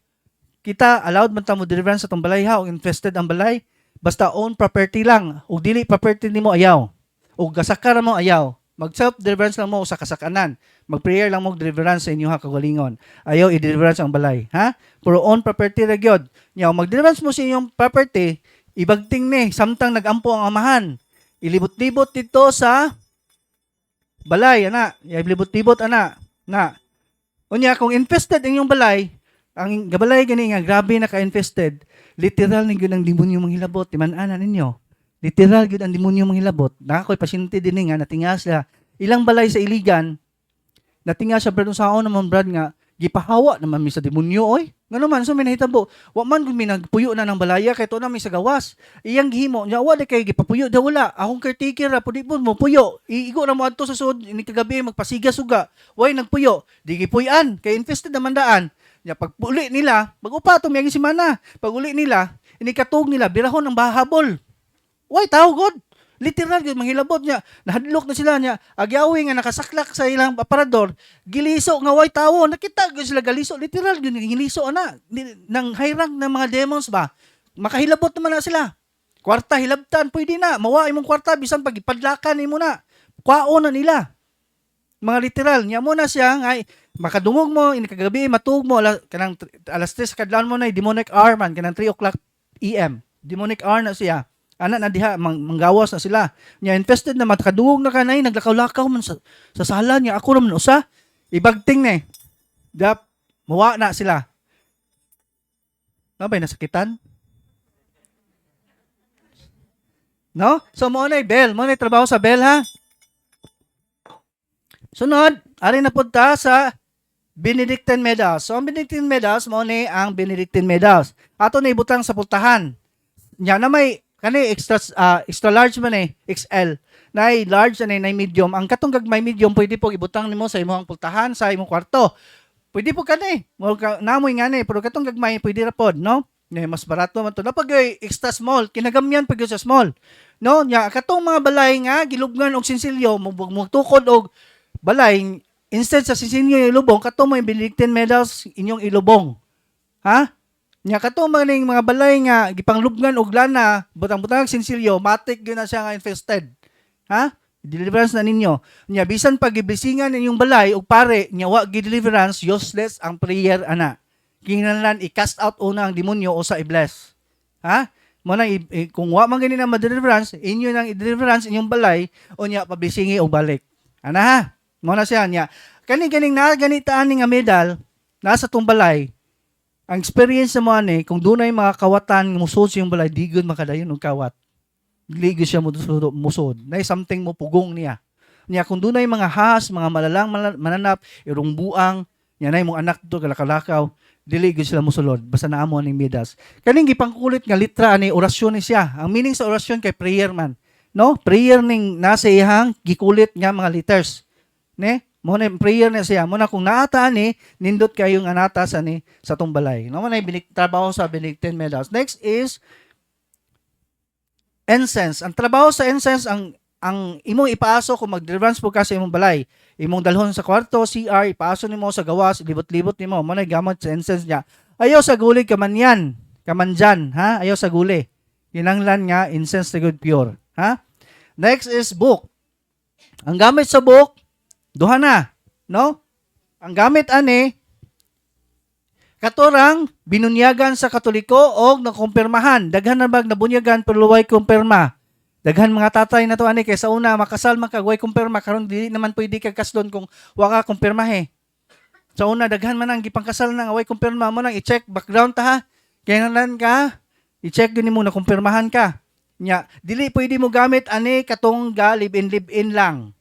kita allowed man ta mo deliverance sa tong balay ha, o infested ang balay, basta own property lang. O dili property nimo ayaw. O gasakar mo ayaw. Mag-self-deliverance lang mo sa kasakanan. Mag-prayer lang mo deliverance sa inyo ha kagalingon. Ayaw i-deliverance ang balay, ha? Pero own property ra gyud. Nya mag-deliverance mo sa inyong property, ibagting ni samtang nagampo ang amahan. Ilibot-libot dito sa balay ana. Ilibot-libot ana. Na. Unya kung infested ang inyong balay, ang gabalay gani nga grabe na ka-infested, literal ni gyud ang demonyo manghilabot, timan-ana ninyo. Literal gyud ang demonyo manghilabot. Nakakoy pasyente din nga natinga sila. Ilang balay sa Iligan, natinga siya brad saon naman brad nga gipahawa naman mi sa demonyo oy. Ngano man so minahitabo. Wa man gud mi nagpuyo na ng balaya kay to na mi sa gawas. Iyang gihimo nya wa kay gipapuyo daw wala. Akong caretaker ra pudi po mo puyo. Iigo ra mo adto sa sud ini kagabi magpasiga suga. Way nagpuyo. Di gipuy-an kay infested naman daan. Nya pagpuli nila, bagupa to miyagi semana. Paguli nila, ini katog nila birahon ang bahabol. Way tao god. Literal gyud manghilabot niya. Nahadlok na sila niya. Agyawi nga nakasaklak sa ilang aparador, giliso nga way tawo. Nakita gyud sila galiso. Literal gyud giliso ana. Nang high rank ng mga demons ba. Makahilabot naman na sila. Kwarta hilabtan pwede na. Mawa imong kwarta bisan pag ipadlakan nimo na. Kwao na nila. Mga literal nya mo na siya nga makadungog mo ini kagabi matug mo kanang alas 3 kadlawon mo na demonic hour man kanang 3 o'clock AM. Demonic hour na siya. Ana na diha manggawas na sila. Nya infested na matkadungog na kanay naglakaw-lakaw man sa sala niya ako naman usa ibagting ni. Dap mawa na sila. Nabay nasakitan? No? So mo na bell, mo na trabaho sa bell ha. Sunod, ari na punta sa Benedictine medals. So ang Benedictine medals mo ni ang Benedictine medals. Ato na ibutang sa pultahan. Nya na may kani extra large man XL. Nay large na nay medium. Ang katong gagmay medium pwede po ibutang nimo sa imong pultahan sa imong kwarto. Pwede po kani. Namoy nga ni pero katong gagmay pwede ra pod, no? Nya mas barato man to. Napagay extra small, kinagamyan pag sa small. No, nya katong mga balay nga gilubngan og sinsilyo, mutukod og balay instead sa sinsilyo ilubong katong may Benedictine medals inyong ilubong. Ha? Nya katong mga balay nga gipanglubngan og lana, butang-butang sinsilyo, matik gyud na siya nga infested. Ha? Deliverance na ninyo. Nya bisan pag giblisingan inyong balay og pare, nya wa gi deliverance, useless ang prayer ana. Kinahanglan i-cast out una ang demonyo o sa i-bless. Ha? Mo na kung wa man gani na ma-deliverance, inyo nang i-deliverance inyong balay o nya pablisingi og balik. Ana ha? Mo na siya nya. Kani-ganing na ganitaan nga medal nasa tong balay. Ang experience mo ani kung dunay mga kawatan nga musod sa iyong balay, di gud makadayon og kawat. Dili siya musod. Nay something mo pugong niya. Nya kung dunay mga has, mga malalang mananap, irong buang, nya nay mong anak to kalakalakaw, dili gud sila mosulod basta naamo ning medas. Kaning gipangkulit nga litra ani orasyon ni siya. Ang meaning sa orasyon kay prayer man. No? Prayer ning nasa ihang gikulit nga mga letters. Ne? Mo na prayer na siya. Mo na kung naata ni nindot kayong anata sa ni sa tong balay. No man ay trabaho sa Benedictine medals. Next is incense. Ang trabaho sa incense ang imong ipaaso kung mag-deliverance po ka sa imong balay. Imong dalhon sa kwarto, CR, ipaaso nimo sa gawas, libot-libot nimo, mo na gamot sa incense niya. Ayaw sa guli kamanyan, kamanjan, ha? Ayaw sa guli. Kinanglan nga incense na good pure, ha? Next is book. Ang gamit sa book, duha na, no? Ang gamit ani katorang binunyagan sa Katoliko o nakumpirmahan. Daghan na bag nabunyagan pero way kumpirma. Daghan mga tatay na to ani kay sa una makasal man kag way kumpirma karon dili naman pwede kag kasdon kung wa ka kumpirmahe. Sa una daghan man ang gipangkasal nang way kumpirma mo nang i-check background ta ha. Kaya nalan ka, i-check din mo na kumpirmahan ka. Nya, dili pwede mo gamit ani katong live-in lang.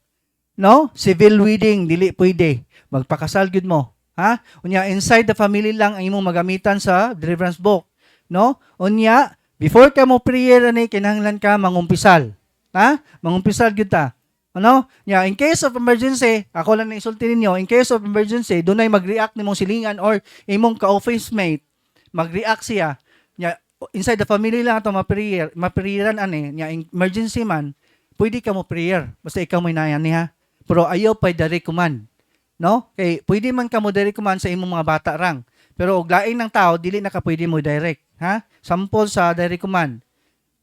No? Civil wedding dili pwede. Magpakasal gyud mo. Ha? Unya inside the family lang ang imong magamitan sa deliverance book. No? Unya before ka mo prayer ani kinahanglan ka mangumpisal. Ha? Mangumpisal gyud ta. Ano? Yeah, in case of emergency, ako lang naisulti ninyo, in case of emergency, dunay mag-react nimong silingan or imong ka-office mate, mag-react siya. Yeah, inside the family lang ato ma-prayeran ani, yeah, in emergency man, pwede ka mo prayer. Basta ikaw may nayan niya. Pero ayaw pa direct command. No? Kay pwede man ka mo direct command sa imong mga bata rang. Pero og lain ng tao dili na ka pwede mo direct, ha? Sample sa direct command.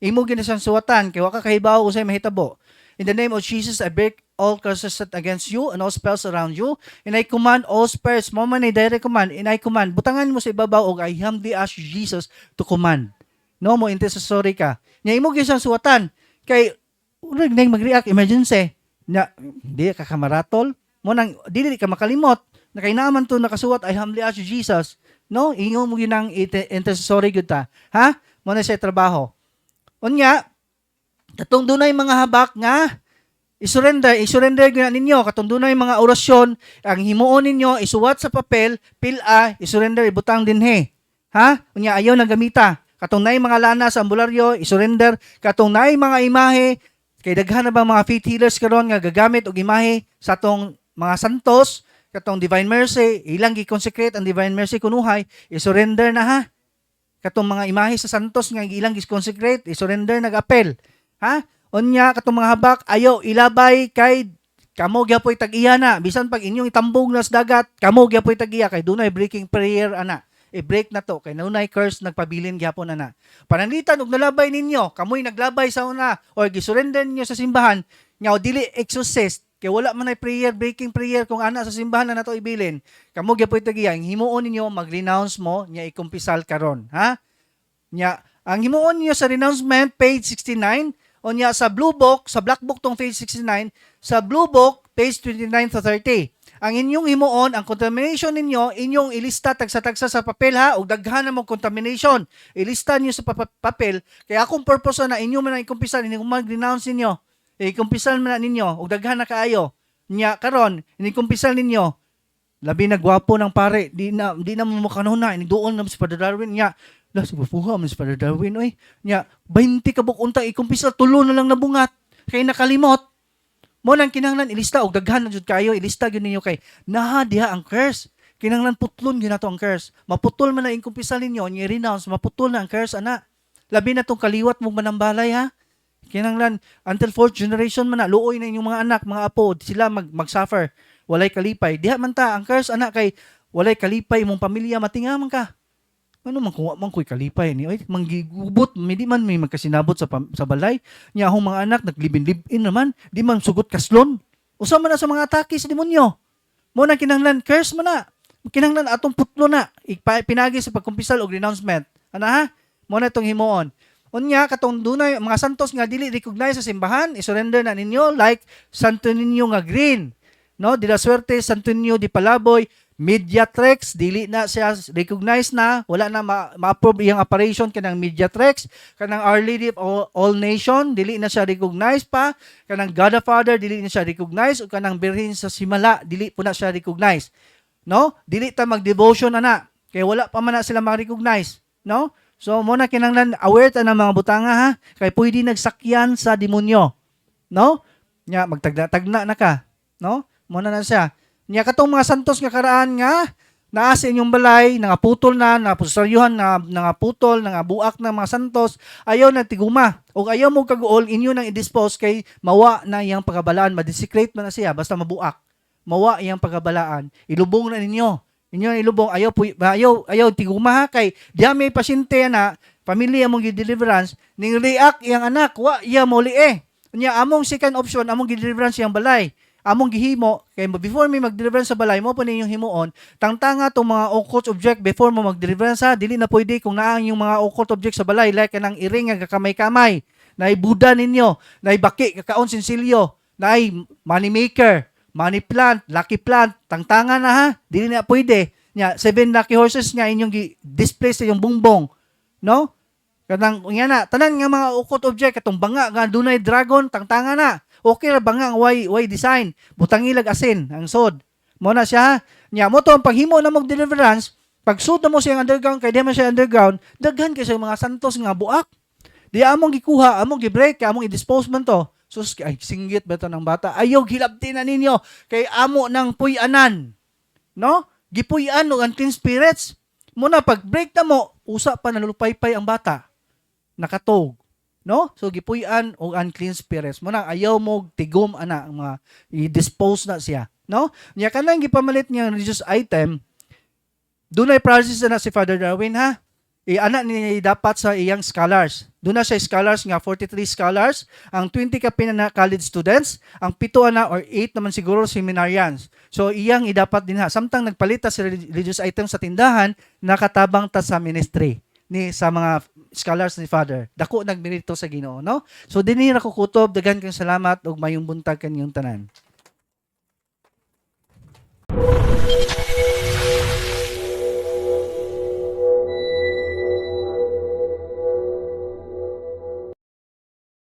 Imo ginasan suwatan kay wa ka kahibaw usay mahitabo. In the name of Jesus, I break all curses set against you and all spells around you. And I command all spirits, mo man ay direct command, and I command, butangan mo sa ibabaw og I humbly ask Jesus to command. No mo intercessory ka. Nya imo ginasan suwatan kay urag nang mag-react emergency. Nya di ka kamaratol, mo nang dili ka makalimot. Na kay naman to nakasuwat I humbly ask Jesus. No, ingo mo ginang intercessory gyud ta. Ha? Mo na siya trabaho. Unya, katong dunay mga habak nga i-surrender gyud ninyo katong dunay mga orasyon ang himuon ninyo isuwat sa papel, pila, i-surrender ibutang dinhi. Ha? Unya ayaw na gamita. Katong nay mga lana sa ambularyo, i-surrender. Katong nay mga imahe, kay daghan na ba mga faith healers karon nga gagamit og imahe sa atong mga santos, katong Divine Mercy, ilang gi-consecrate ang Divine Mercy kunuhay, i-surrender na ha. Katong mga imahe sa santos nga ilang gi-consecrate, i-surrender nag-apel. Ha? Unya katong mga habak ayaw ilabay kay kamo gyapon tag-iya na. Bisan pag inyong itambong nas dagat, kamo gyapon tag-iya kay dunay breaking prayer ana. I-break na to kay naunay curse nagpabilin gyapon ana. Pananglitan og nalabay ninyo, kamoy naglabay sa una or gi-surrender ninyo sa simbahan, nya dili exorcist kay wala man ay prayer, breaking prayer kung ana sa simbahan na nato ibilin. Kamo gyapon tag-iya, ang himuon ninyo mag-renounce mo nya ikumpisal karon, ha? Nya ang himuon niyo sa renouncement page 69 o nya sa blue book, sa black book tong page 69, sa blue book page 29 to 30. Ang inyong himuon, ang contamination ninyo, inyong ilista tagsa-tagsa sa papel ha, ug daghan na mo contamination. Ilista niyo sa papel, kaya akong purpose na inyo man ang ikumpisal, hindi ko mag-renounce ninyo. Ikumpisal man na ninyo, ug daghan na kaayo. Nya karon, inikumpisal ninyo, labi na gwapo ng pare, di na mo kanuna, iniduol na si Father Darwin, nya, la, sigpuha man si Father Darwin, oy. Nya, 20 ka bukunta, ikumpisal, tulo na lang nabungat. Kay nakalimot. Mo nang kinahanglan ilista og daghan na jud kayo ilista gyud ninyo kay naha diha ang curse kinahanglan putlon ginato ang curse. Maputol man na inkumpisal ninyo, i-renounce, maputol na ang curse, ana. Labi na tong kaliwat mong manambalay, ha? Kinahanglan, until fourth generation man na, luoy na inyong mga anak, mga apo, sila mag-suffer. Walay kalipay. Diha man ta, ang curse, anak, kay walay kalipay, imong pamilya, matingaman ka. Ano man kuha man ko'y kalipay ni oy manggigubot hindi man may magkasinabot sa balay nya akong mga anak naglibin-libin naman di man sugot kaslon usa man na sa mga atake sa demonyo mo na kinahanglan curse man na kinahanglan atong putlo na pinagi sa pagkumpisal og renouncement ana ha mo na itong himuon unya katong dunay mga santos nga dili recognize sa simbahan i-surrender na ninyo like Santo Niño nga green no de la Suerte Santo Niño di Palaboy Mediatrex, dili na siya recognize na, wala na ma-approve iyang operation kanang Mediatrex, kanang Our Lady of All Nation, dili na siya recognize pa, kanang God the Father, dili na siya recognize, o kanang Birhen sa Simala, dili po na siya recognize. No? Dili ta mag-devotion na, kaya wala pa man na sila ma-recognize. No? So, muna kinanglan, aware ta ng mga butanga ha, kaya pwede nagsakyan sa demonyo. No? Nya, magtagna-tagna na ka. No? Muna na siya. Nya katong mga santos nga karaan nga naa sa inyong balay, nangaputol na, napusaryuhan na nangaputol, nangabuak na mga santos, ayaw na tiguma. O ayaw mo kaguol, inyo nang i-dispose kay mawa na iyang pagabalaan, madesecrate man na siya, basta mabuak. Mawa iyang pagabalaan. Ilubong na ninyo. Inyo ilubong, ayaw tiguma ha, kay diya may pasyente na, pamilya mong gi-deliverance, ning react iyang anak, wa iya mo lie. Nya among second option, among gi-deliverance iyang balay. Among gihimo kay before may mag-deliver sa balay mo pa ninyong himuon tangtanga tong mga occult object before mo mag-deliver sa dili na pwede kung naa yung mga occult object sa balay like kanang iring nga kamay-kamay na Buddha ninyo na baki kakaon sinsilyo na money maker money plant lucky plant tangtanga na ha dili na pwede nya 7 lucky horses nga inyong display sa yung bungbong no kanang unya na tanan nga mga occult object katong banga nga dunay dragon tangtanga na okay ra ba nga ang way design butangilag asin ang sod mo na siya nya mo to ang paghimo na mog deliverance pag sud na mo siyang underground kay di man siya underground daghan kay sa mga santos nga buak di among gikuha among gi-break among i-dispose man to sus ay singgit ba to ng bata ayaw hilabti na ninyo kay amo ng puy-anan no gipuy-an og unclean spirits mo na pag break na mo usa pa nalupaypay ang bata nakatog no? So, gipuy-an o unclean spirits. Muna, ayaw mo tigom, ana, mga i-dispose na siya. No? Niya ka lang gipamalit niya religious item, doon ay process na si Father Darwin, ha? Ana ni dapat sa iyang scholars. Doon na siya scholars nga, 43 scholars, ang 20 ka na college students, ang 7 na or 8 naman siguro seminarians. So, iyang idapat din ha. Samtang nagpalita sa religious item sa tindahan, nakatabang ta sa ministry sa mga scholars ni Father. Dako nagmerito sa Ginoo, no? So dinhi ra ko kutob, daghan kang salamat ug mayong buntag kanyong tanan.